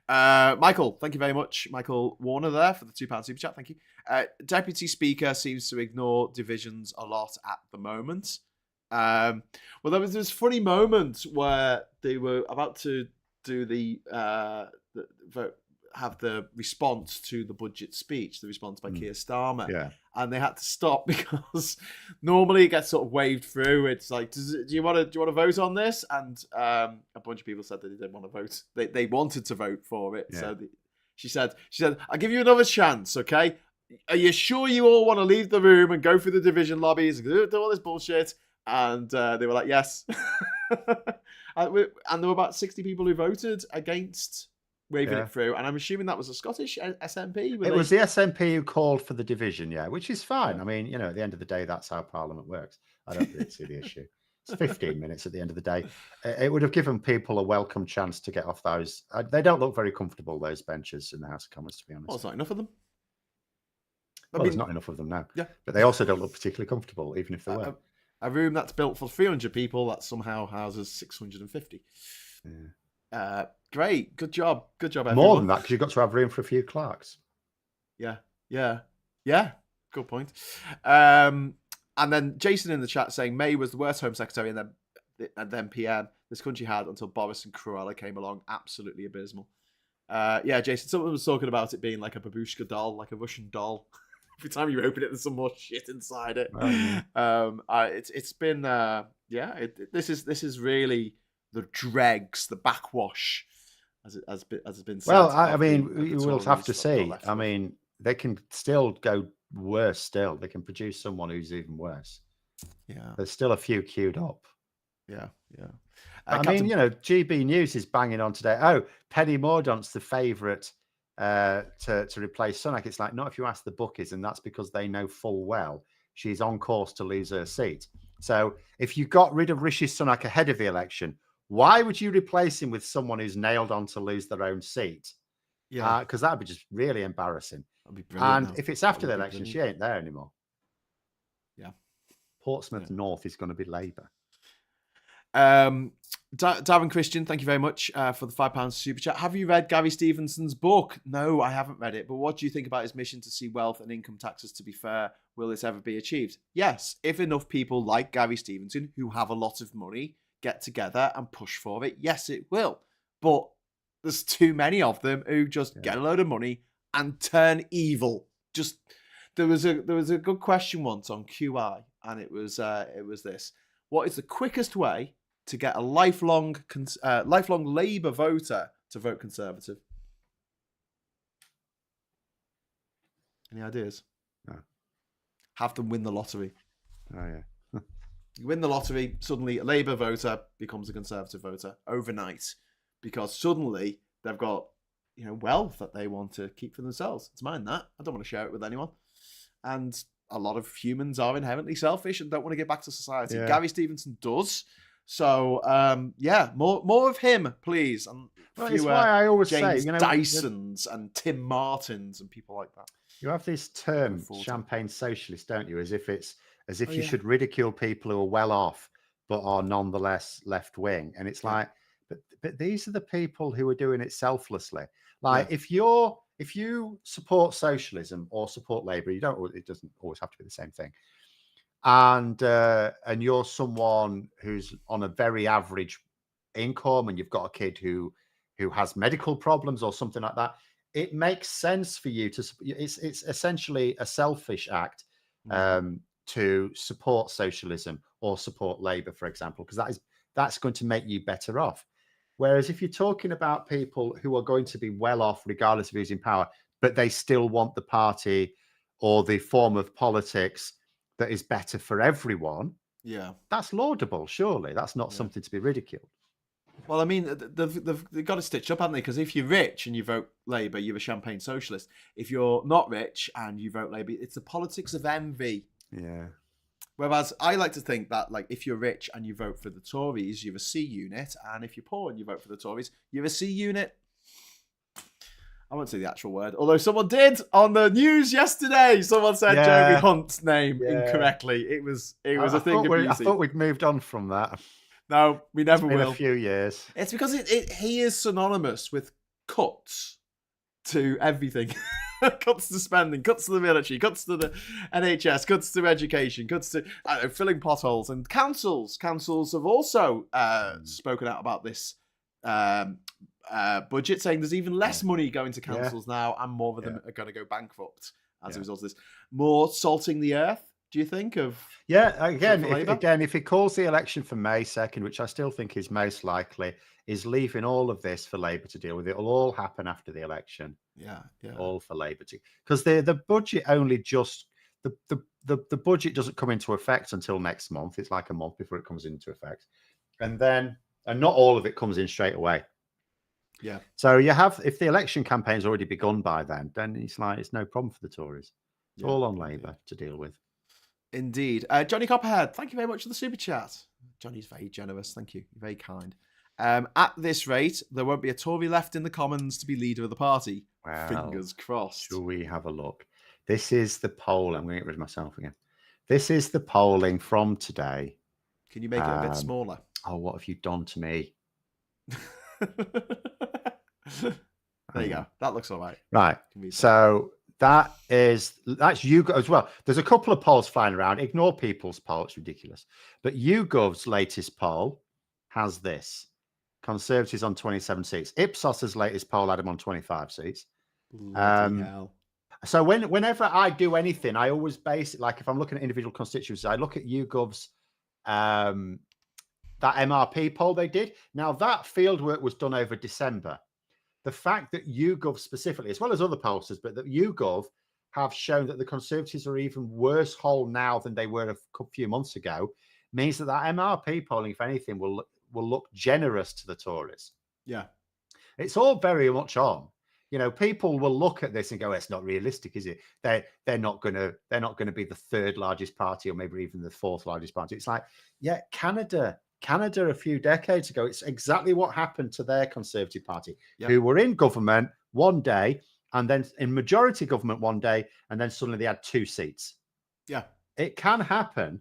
Michael, thank you very much. Michael Warner there for the £2 super chat. Thank you. Deputy Speaker seems to ignore divisions a lot at the moment. Well, there was this funny moment where they were about to do the response to the budget speech, the response by Keir Starmer, and they had to stop because normally it gets sort of waved through. It's like, do you want to vote on this? And a bunch of people said that they didn't want to vote. They wanted to vote for it. Yeah. So she said, I'll give you another chance. Okay, are you sure you all want to leave the room and go through the division lobbies and do all this bullshit? And they were like, yes. And there were about 60 people who voted against waving it through, and I'm assuming that was a Scottish SNP. It was the SNP who called for the division, which is fine. I mean, at the end of the day, that's how Parliament works. I don't really see the issue. It's 15 minutes at the end of the day. It would have given people a welcome chance to get off those. They don't look very comfortable, those benches in the House of Commons, to be honest. Well, it's not enough of them. There's not enough of them now. Yeah, but they also don't look particularly comfortable, even if they were. A room that's built for 300 people that somehow houses 650. Yeah. Great, good job, everyone. More than that, because you've got to have room for a few clerks. Yeah. Good point. And then Jason in the chat saying May was the worst Home Secretary and then PM this country had until Boris and Cruella came along. Absolutely abysmal. Jason, someone was talking about it being like a babushka doll, like a Russian doll. Every time you open it, there's some more shit inside it. Oh, yeah. It's been this is really the dregs, the backwash, as it's been said. Well, I mean, we will have to see. I mean, they can still go worse. Still, they can produce someone who's even worse. Yeah, there's still a few queued up. Yeah. I mean, GB News is banging on today. Oh, Penny Mordaunt's the favourite to replace Sunak. It's like, not if you ask the bookies, and that's because they know full well she's on course to lose her seat. So if you got rid of Rishi Sunak ahead of the election, why would you replace him with someone who's nailed on to lose their own seat? Yeah, because that'd be just really embarrassing. And if it's after the election, she ain't there anymore. Yeah, Portsmouth North is going to be Labour. Darren Christian, thank you very much for the £5 super chat. Have you read Gary Stevenson's book? No, I haven't read it. But what do you think about his mission to see wealth and income taxes to be fair? Will this ever be achieved? Yes, if enough people like Gary Stevenson, who have a lot of money, get together and push for it, yes, it will. But there's too many of them who just get a load of money and turn evil. There was a good question once on QI, and it was this: what is the quickest way to get a lifelong Labour voter to vote Conservative? Any ideas? No. Have them win the lottery. Oh, yeah. You win the lottery, suddenly a Labour voter becomes a Conservative voter overnight because suddenly they've got, wealth that they want to keep for themselves. It's mine, that. I don't want to share it with anyone. And a lot of humans are inherently selfish and don't want to give back to society. Yeah. Gary Stevenson does. So, more of him, please. And it's why I always James say, Dysons and Tim Martins and people like that. You have this term, champagne socialist, don't you? As if you should ridicule people who are well off but are nonetheless left wing. And it's like, but these are the people who are doing it selflessly. Like if you support socialism or support Labour, it doesn't always have to be the same thing. And you're someone who's on a very average income and you've got a kid who has medical problems or something like that, it makes sense for you to. It's essentially a selfish act to support socialism or support Labour, for example, because that's going to make you better off. Whereas if you're talking about people who are going to be well off regardless of who's in power, but they still want the party or the form of politics that is better for everyone, that's laudable, surely. That's not something to be ridiculed. Well, I mean, they've got to stitch up, haven't they? Because if you're rich and you vote Labour, you're a champagne socialist. If you're not rich and you vote Labour, it's the politics of envy. Yeah. Whereas I like to think that, like, if you're rich and you vote for the Tories, you're a C unit, and if you're poor and you vote for the Tories, you're a C unit. I won't say the actual word, although someone did on the news yesterday. Someone said Jeremy Hunt's name incorrectly. It was a thing of beauty. I thought we'd moved on from that. No, we never will. It's been a few years. It's because he is synonymous with cuts to everything. Cuts to spending, cuts to the military, cuts to the NHS, cuts to education, cuts to filling potholes. And councils have also spoken out about this budget, saying there's even less money going to councils now, and more of them are going to go bankrupt as a result of this. More salting the earth, do you think? Again, if he calls the election for May 2nd, which I still think is most likely, is leaving all of this for Labour to deal with. It'll all happen after the election. All for Labour to, because the budget only just the budget doesn't come into effect until next month. It's like a month before it comes into effect, and not all of it comes in straight away. Yeah. So if the election campaign's already begun by then it's no problem for the Tories. It's all on Labour to deal with. Indeed. Johnny Copperhead, thank you very much for the super chat. Johnny's very generous. Thank you. Very kind. At this rate, there won't be a Tory left in the Commons to be leader of the party. Well, fingers crossed. Shall we have a look? This is the poll. I'm going to get rid of myself again. This is the polling from today. Can you make it a bit smaller? Oh, what have you done to me? There you go. That looks all right. Right. So that's you as well. There's a couple of polls flying around. Ignore people's poll. It's ridiculous. But YouGov's latest poll has this. Conservatives on 27 seats. Ipsos's latest poll had them on 25 seats. Hell. So whenever I do anything, I always base it, like if I'm looking at individual constituencies, I look at YouGov's that MRP poll they did. Now that fieldwork was done over December. The fact that YouGov specifically, as well as other pollsters, but that YouGov have shown that the Conservatives are even worse whole now than they were a few months ago, means that MRP polling, if anything, will look generous to the Tories. Yeah. It's all very much on. People will look at this and go, "It's not realistic, is it? They're not going to be the third largest party, or maybe even the fourth largest party." It's like, Canada a few decades ago, it's exactly what happened to their Conservative Party, who were in government one day and then in majority government one day, and then suddenly they had 2 seats. Yeah, it can happen.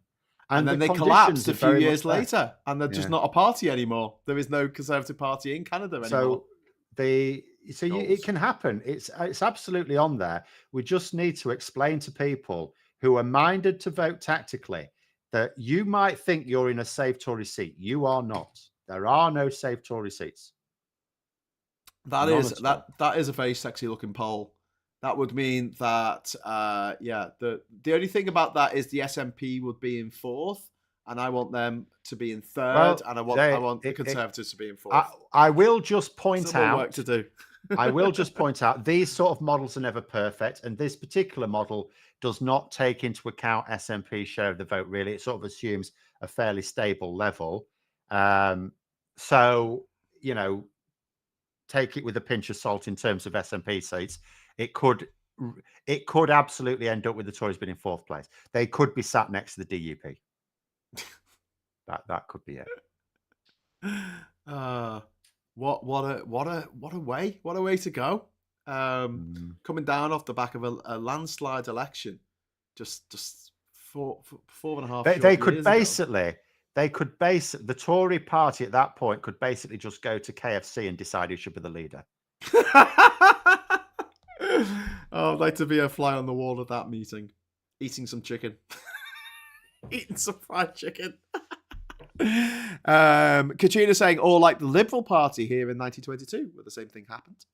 And then they collapsed a few years later, and they're just not a party anymore. There is no Conservative Party in Canada anymore. It can happen. It's absolutely on there. We just need to explain to people who are minded to vote tactically that you might think you're in a safe Tory seat. You are not. There are no safe Tory seats. That is a very sexy looking poll. That would mean that the only thing about that is the SNP would be in 4th, and I want them to be in 3rd, and I want the Conservatives to be in 4th. I will just point Some more out work to do. I will just point out these sort of models are never perfect, and this particular model does not take into account SNP's share of the vote. Really, it sort of assumes a fairly stable level. So take it with a pinch of salt in terms of SNP seats. It could absolutely end up with the Tories being in fourth place. They could be sat next to the DUP. That could be it. What a way to go. Coming down off the back of a landslide election, just 4.5 They could years basically ago. the Tory party at that point could basically just go to KFC and decide who should be the leader. Oh, I'd like to be a fly on the wall at that meeting, eating some chicken, eating some fried chicken. Katrina saying, or like the Liberal Party here in 1922, where the same thing happened.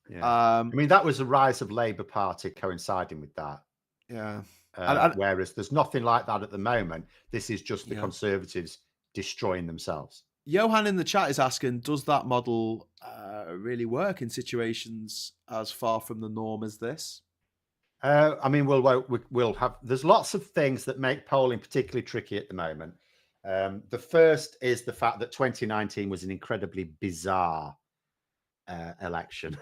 Yeah. I mean, that was the rise of Labour Party coinciding with that. Yeah. Whereas there's nothing like that at the moment. This is just the Conservatives destroying themselves. Johan in the chat is asking, does that model really work in situations as far from the norm as this? I mean, we'll have. There's lots of things that make polling particularly tricky at the moment. The first is the fact that 2019 was an incredibly bizarre election,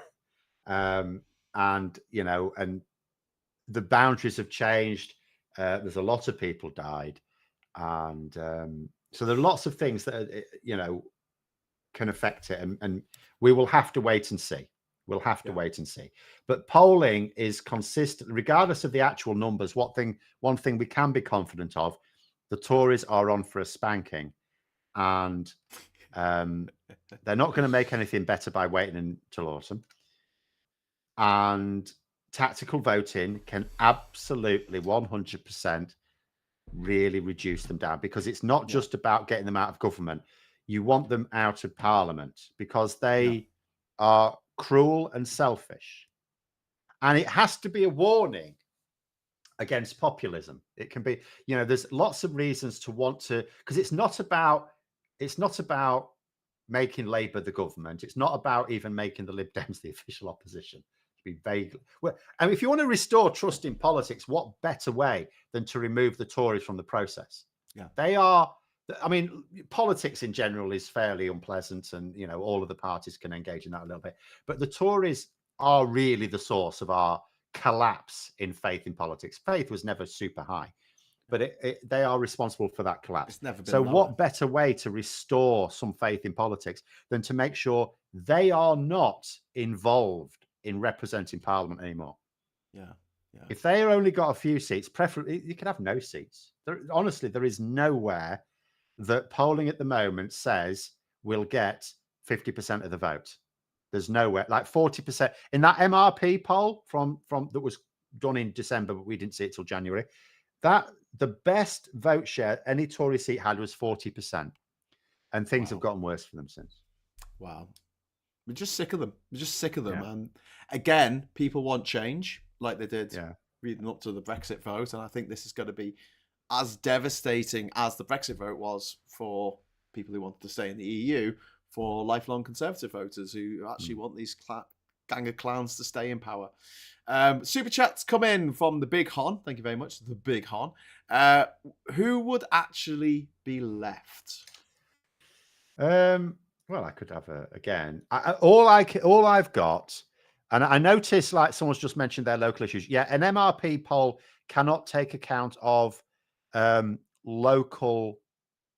and the boundaries have changed. There's a lot of people died, and so there are lots of things that can affect it, and we will have to wait and see. We'll have to wait and see. But polling is consistent, regardless of the actual numbers. One thing we can be confident of: the Tories are on for a spanking, and they're not going to make anything better by waiting until autumn. And tactical voting can absolutely 100% really reduce them down, because it's not just about getting them out of government. You want them out of Parliament because they are cruel and selfish. And it has to be a warning against populism. It can be, there's lots of reasons to want to, because it's not about making Labour the government. It's not about even making the Lib Dems the official opposition. Be vague. Well, I mean, if you want to restore trust in politics, what better way than to remove the Tories from the process? Yeah, they are. I mean, politics in general is fairly unpleasant, and all of the parties can engage in that a little bit. But the Tories are really the source of our collapse in faith in politics. Faith was never super high, but they are responsible for that collapse. It's never been so. lower. What better way to restore some faith in politics than to make sure they are not involved in representing Parliament anymore? If they only got a few seats, preferably you could have no seats. Honestly, there is nowhere that polling at the moment says we'll get 50% of the vote. There's nowhere, like 40% in that MRP poll from that was done in December, but we didn't see it till January. That the best vote share any Tory seat had was 40%, and things have gotten worse for them since. Wow. We're just sick of them. And again, people want change, like they did leading up to the Brexit vote. And I think this is going to be as devastating as the Brexit vote was for people who wanted to stay in the EU, for lifelong Conservative voters who actually want these gang of clowns to stay in power. Super chats come in from the Big Hon. Thank you very much, the Big Hon. Who would actually be left? Well, I could have all I've got, and I noticed like someone's just mentioned their local issues. Yeah, an MRP poll cannot take account of local,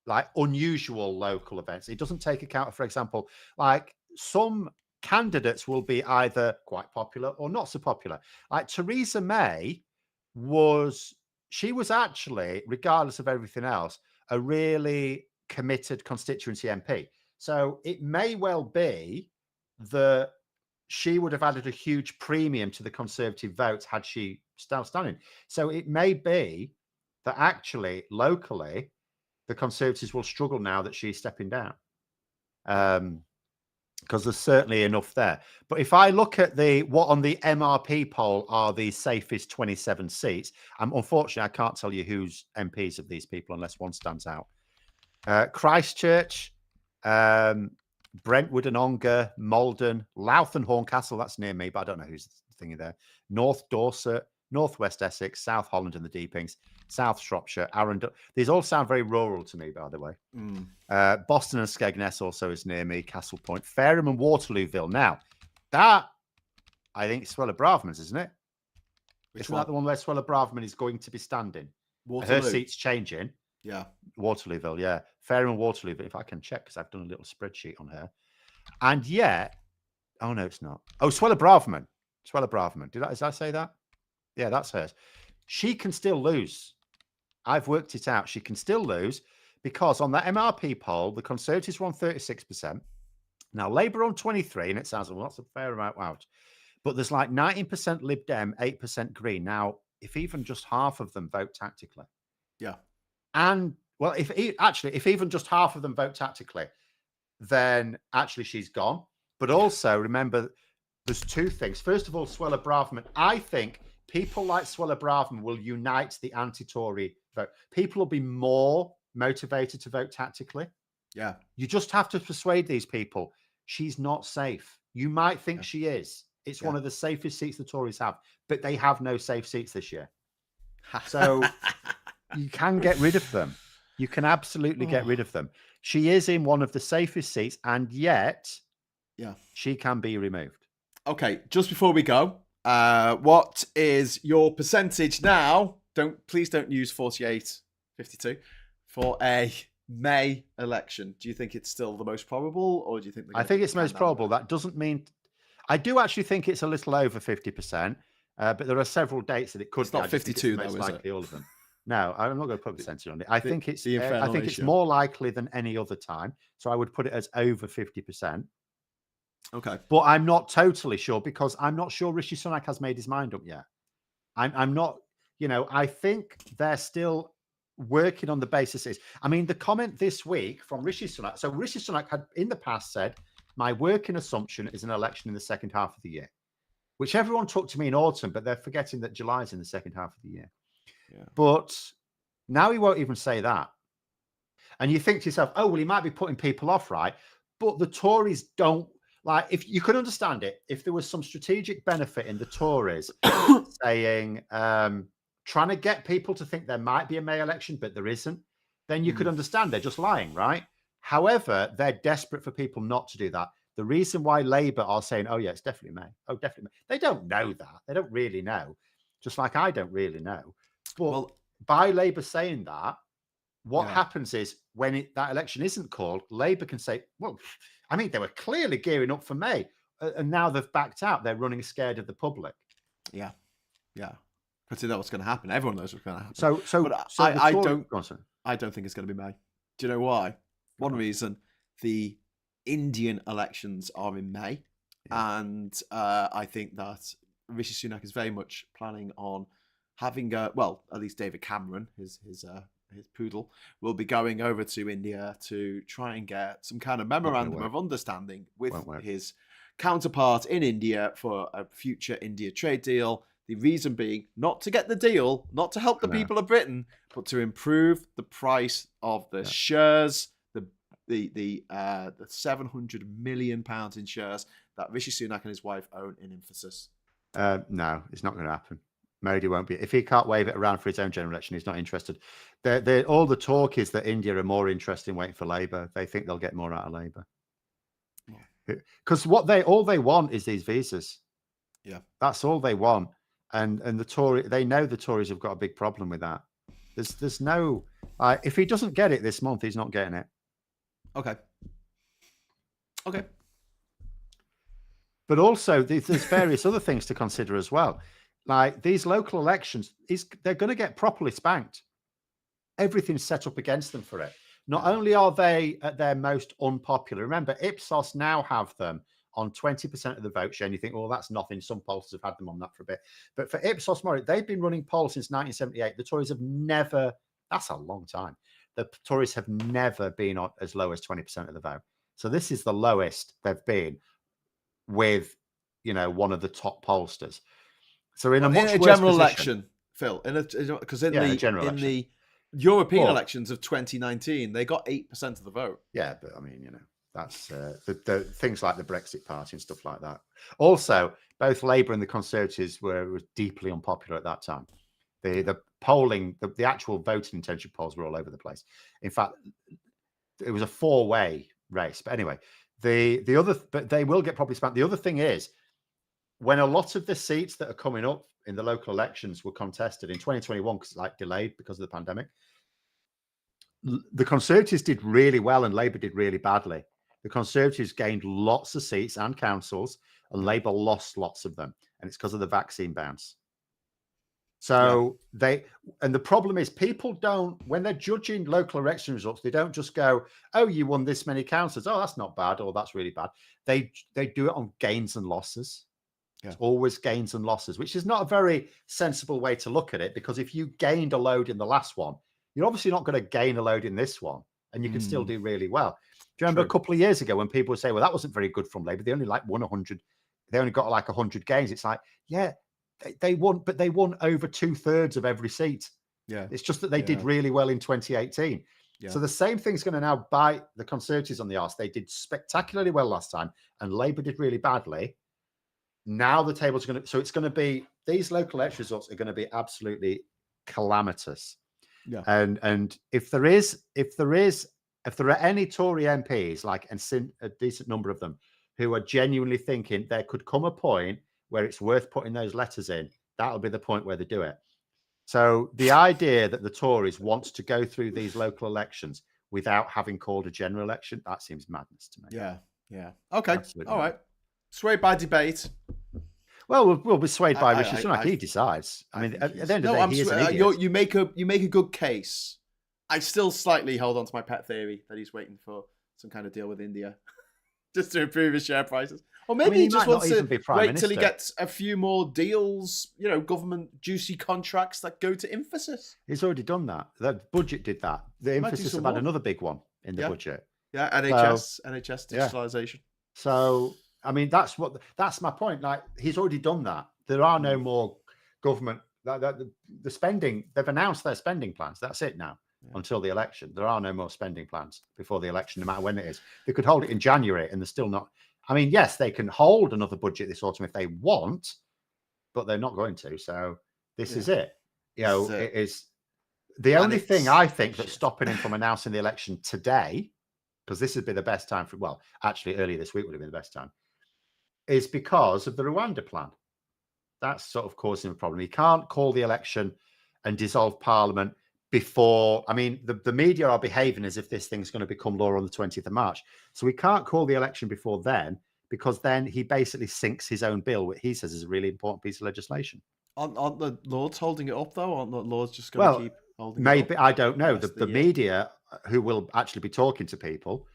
like unusual local events. It doesn't take account of, for example, like some candidates will be either quite popular or not so popular. Like Theresa May was actually, regardless of everything else, a really committed constituency MP. So it may well be that she would have added a huge premium to the Conservative vote had she still standing. So it may be that actually locally the Conservatives will struggle now that she's stepping down, because there's certainly enough there. But if I look at what on the MRP poll are the safest 27 seats, unfortunately I can't tell you who's MPs of these people unless one stands out. Christchurch, Brentwood and Ongar, Malden, Louth and Horncastle, that's near me, but I don't know who's thinking there. North Dorset, Northwest Essex, South Holland and the Deepings, South Shropshire, Arundel. These all sound very rural to me, by the way. Boston and Skegness also is near me, Castle Point, Fareham and Waterlooville. Now, that, I think, Swella Braverman's, isn't it? Isn't that the one where Swella Braverman is going to be standing? Waterloo. Her seat's changing. Yeah. Waterlooville, yeah. Fareham and Waterlooville, if I can check, because I've done a little spreadsheet on her. And yet, oh, no, it's not. Oh, Swella Braverman. Swella Braverman. Did I say that? Yeah, that's hers. She can still lose. I've worked it out. She can still lose because on that MRP poll, the Conservatives were on 36%. Now, Labour on 23%, and it sounds like, well, that's a fair amount out. But there's like 19% Lib Dem, 8% Green. Now, if even just half of them vote tactically. Yeah. And, well, if even just half of them vote tactically, then actually she's gone. But also, remember, there's two things. First of all, Swella Braverman. I think people like Swella Braverman will unite the anti-Tory vote. People will be more motivated to vote tactically. Yeah. You just have to persuade these people. She's not safe. You might think she is. It's one of the safest seats the Tories have, but they have no safe seats this year. So you can get rid of them. You can absolutely get rid of them. She is in one of the safest seats, and yet she can be removed. Okay, just before we go, what is your percentage now? Please don't use 48-52 for a May election. Do you think it's still the most probable, or do you think? I think it's most probable. That doesn't mean. I do actually think it's a little over 50%, but there are several dates that it could. It's not 52, though, most is likely it? all of them. No, I'm not going to put a percentage on it. I think it's. The I think it's more likely than any other time. So I would put it as over 50%. Okay, but I'm not totally sure because I'm not sure Rishi Sunak has made his mind up yet. I'm not. I think they're still working on the basis. I mean, the comment this week from Rishi Sunak. So Rishi Sunak had in the past said, my working assumption is an election in the second half of the year, which everyone took to mean autumn, but they're forgetting that July is in the second half of the year. Yeah. But now he won't even say that. And you think to yourself, oh, well, he might be putting people off, right? But the Tories don't like, if you could understand it, if there was some strategic benefit in the Tories saying, trying to get people to think there might be a May election, but there isn't, then you could understand they're just lying, right? However, they're desperate for people not to do that. The reason why Labour are saying, oh, yeah, it's definitely May. Oh, definitely May. They don't know that. They don't really know. Just like I don't really know. But by Labour saying that, what happens is when that election isn't called, Labour can say, well, I mean, they were clearly gearing up for May. And now they've backed out. They're running scared of the public. Yeah. Yeah. But see, that's what's going to happen. Everyone knows what's going to happen. So I don't think it's going to be May. Do you know why? One reason, the Indian elections are in May. Yeah. And I think that Rishi Sunak is very much planning on having, at least David Cameron, his poodle, will be going over to India to try and get some kind of memorandum of understanding with his counterpart in India for a future India trade deal. The reason being not to get the deal, not to help the people of Britain, but to improve the price of the shares, the 700 million pounds in shares that Rishi Sunak and his wife own in Infosys. No, it's not going to happen. Modi won't be. If he can't wave it around for his own general election, he's not interested. All the talk is that India are more interested in waiting for Labour. They think they'll get more out of Labour. Because all they want is these visas. Yeah, that's all they want. And the Tory, they know the Tories have got a big problem with that. There's no. If he doesn't get it this month, he's not getting it. Okay. But also, there's various other things to consider as well. Like these local elections, they're going to get properly spanked. Everything's set up against them for it. Not only are they at their most unpopular, remember, Ipsos now have them on 20% of the vote share. And you think, well, that's nothing. Some pollsters have had them on that for a bit. But for Ipsos, they've been running polls since 1978. The Tories have never, that's a long time. The Tories have never been on as low as 20% of the vote. So this is the lowest they've been with, one of the top pollsters. So in a general election, Phil, because in the European elections of 2019, they got 8% of the vote. Yeah, but I mean, That's the things like the Brexit Party and stuff like that. Also, both Labour and the Conservatives were deeply unpopular at that time. The polling, the actual voting intention polls were all over the place. In fact, it was a 4-way race. But anyway, but they will get probably spent. The other thing is, when a lot of the seats that are coming up in the local elections were contested in 2021, because like delayed because of the pandemic, the Conservatives did really well and Labour did really badly. The Conservatives gained lots of seats and councils, and Labour lost lots of them, and it's because of the vaccine bounce. So and the problem is, people don't, when they're judging local election results, they don't just go, oh, you won this many councils, oh, that's not bad, or that's really bad. They do it on gains and losses. It's always gains and losses, which is not a very sensible way to look at it, because if you gained a load in the last one, you're obviously not going to gain a load in this one, and you can still do really well. Do you remember a couple of years ago when people would say, well, that wasn't very good from Labour, they only won 100, they only got like 100 gains. It's like, yeah, they won, but they won over 2/3 of every seat. Yeah, it's just that they did really well in 2018. So the same thing's going to now bite the Conservatives on the arse. They did spectacularly well last time, and Labour did really badly. Now the table's going to, so it's going to be, these local election results are going to be absolutely calamitous. Yeah. And if there are any Tory MPs, like, and a decent number of them, who are genuinely thinking there could come a point where it's worth putting those letters in, that'll be the point where they do it. So the idea that the Tories want to go through these local elections without having called a general election, that seems madness to me. Yeah, yeah. Okay, absolutely. All right. Swayed by debate. Well, we'll be swayed by Rishi Sunak. He decides. I mean, at the end of the day, he is an idiot. You make a good case. I still slightly hold on to my pet theory that he's waiting for some kind of deal with India just to improve his share prices. Or maybe he just wants to wait till he gets a few more deals, government juicy contracts that go to Emphasis. He's already done that. The budget did that. The Emphasis have had another big one in the budget. Yeah, NHS digitalisation. So, I mean, that's my point. Like, he's already done that. There are no more government. The spending, they've announced their spending plans. That's it now. Until the election, there are no more spending plans before the election, no matter when it is. They could hold it in January, and they're still not. I mean, yes, they can hold another budget this autumn if they want, but they're not going to. So this is it. It is the only thing I think that's stopping him from announcing the election today, because this would be the best time for. Well, actually, earlier this week would have been the best time, is because of the Rwanda plan. That's sort of causing a problem. He can't call the election and dissolve Parliament before. I mean, the media are behaving as if this thing's going to become law on the 20th of March. So we can't call the election before then, because then he basically sinks his own bill, which he says is a really important piece of legislation. Aren't the Lords holding it up, though? Aren't the Lords just going to keep holding it up? Maybe, I don't know. The media, who will actually be talking to people,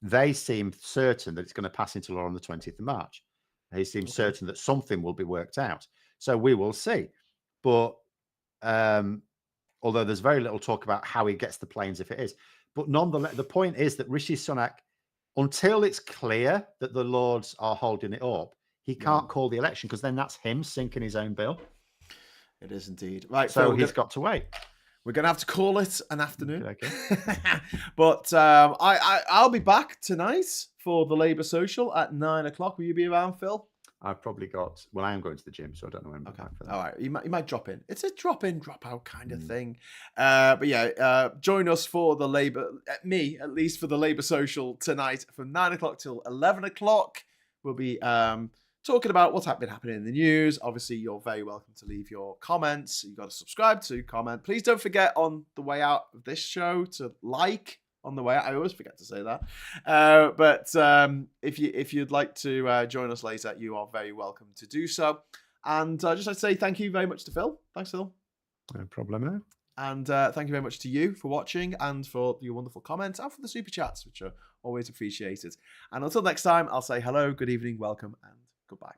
they seem certain that it's going to pass into law on the 20th of March. They seem certain that something will be worked out. So we will see. But although there's very little talk about how he gets the planes if it is. But nonetheless, the point is that Rishi Sunak, until it's clear that the Lords are holding it up, he can't call the election, because then that's him sinking his own bill. It is indeed. Right. So he's got to wait. We're going to have to call it an afternoon. Okay. But I'll be back tonight for the Labour Social at 9:00. Will you be around, Phil? I've probably got. Well, I am going to the gym, so I don't know when I'm back for that. All right, you might drop in. It's a drop in, drop out kind of thing. But yeah, join us for the Labour. Me, at least, for the Labour Social tonight from 9:00 till 11:00. We'll be talking about what's been happening in the news. Obviously, you're very welcome to leave your comments. You've got to subscribe to comment. Please don't forget on the way out of this show to like. On the way out. I always forget to say that. But if you'd like to join us later, you are very welcome to do so. And just like to say thank you very much to Phil. Thanks, Phil. No problem. And thank you very much to you for watching and for your wonderful comments and for the super chats, which are always appreciated. And until next time, I'll say hello, good evening, welcome, and goodbye.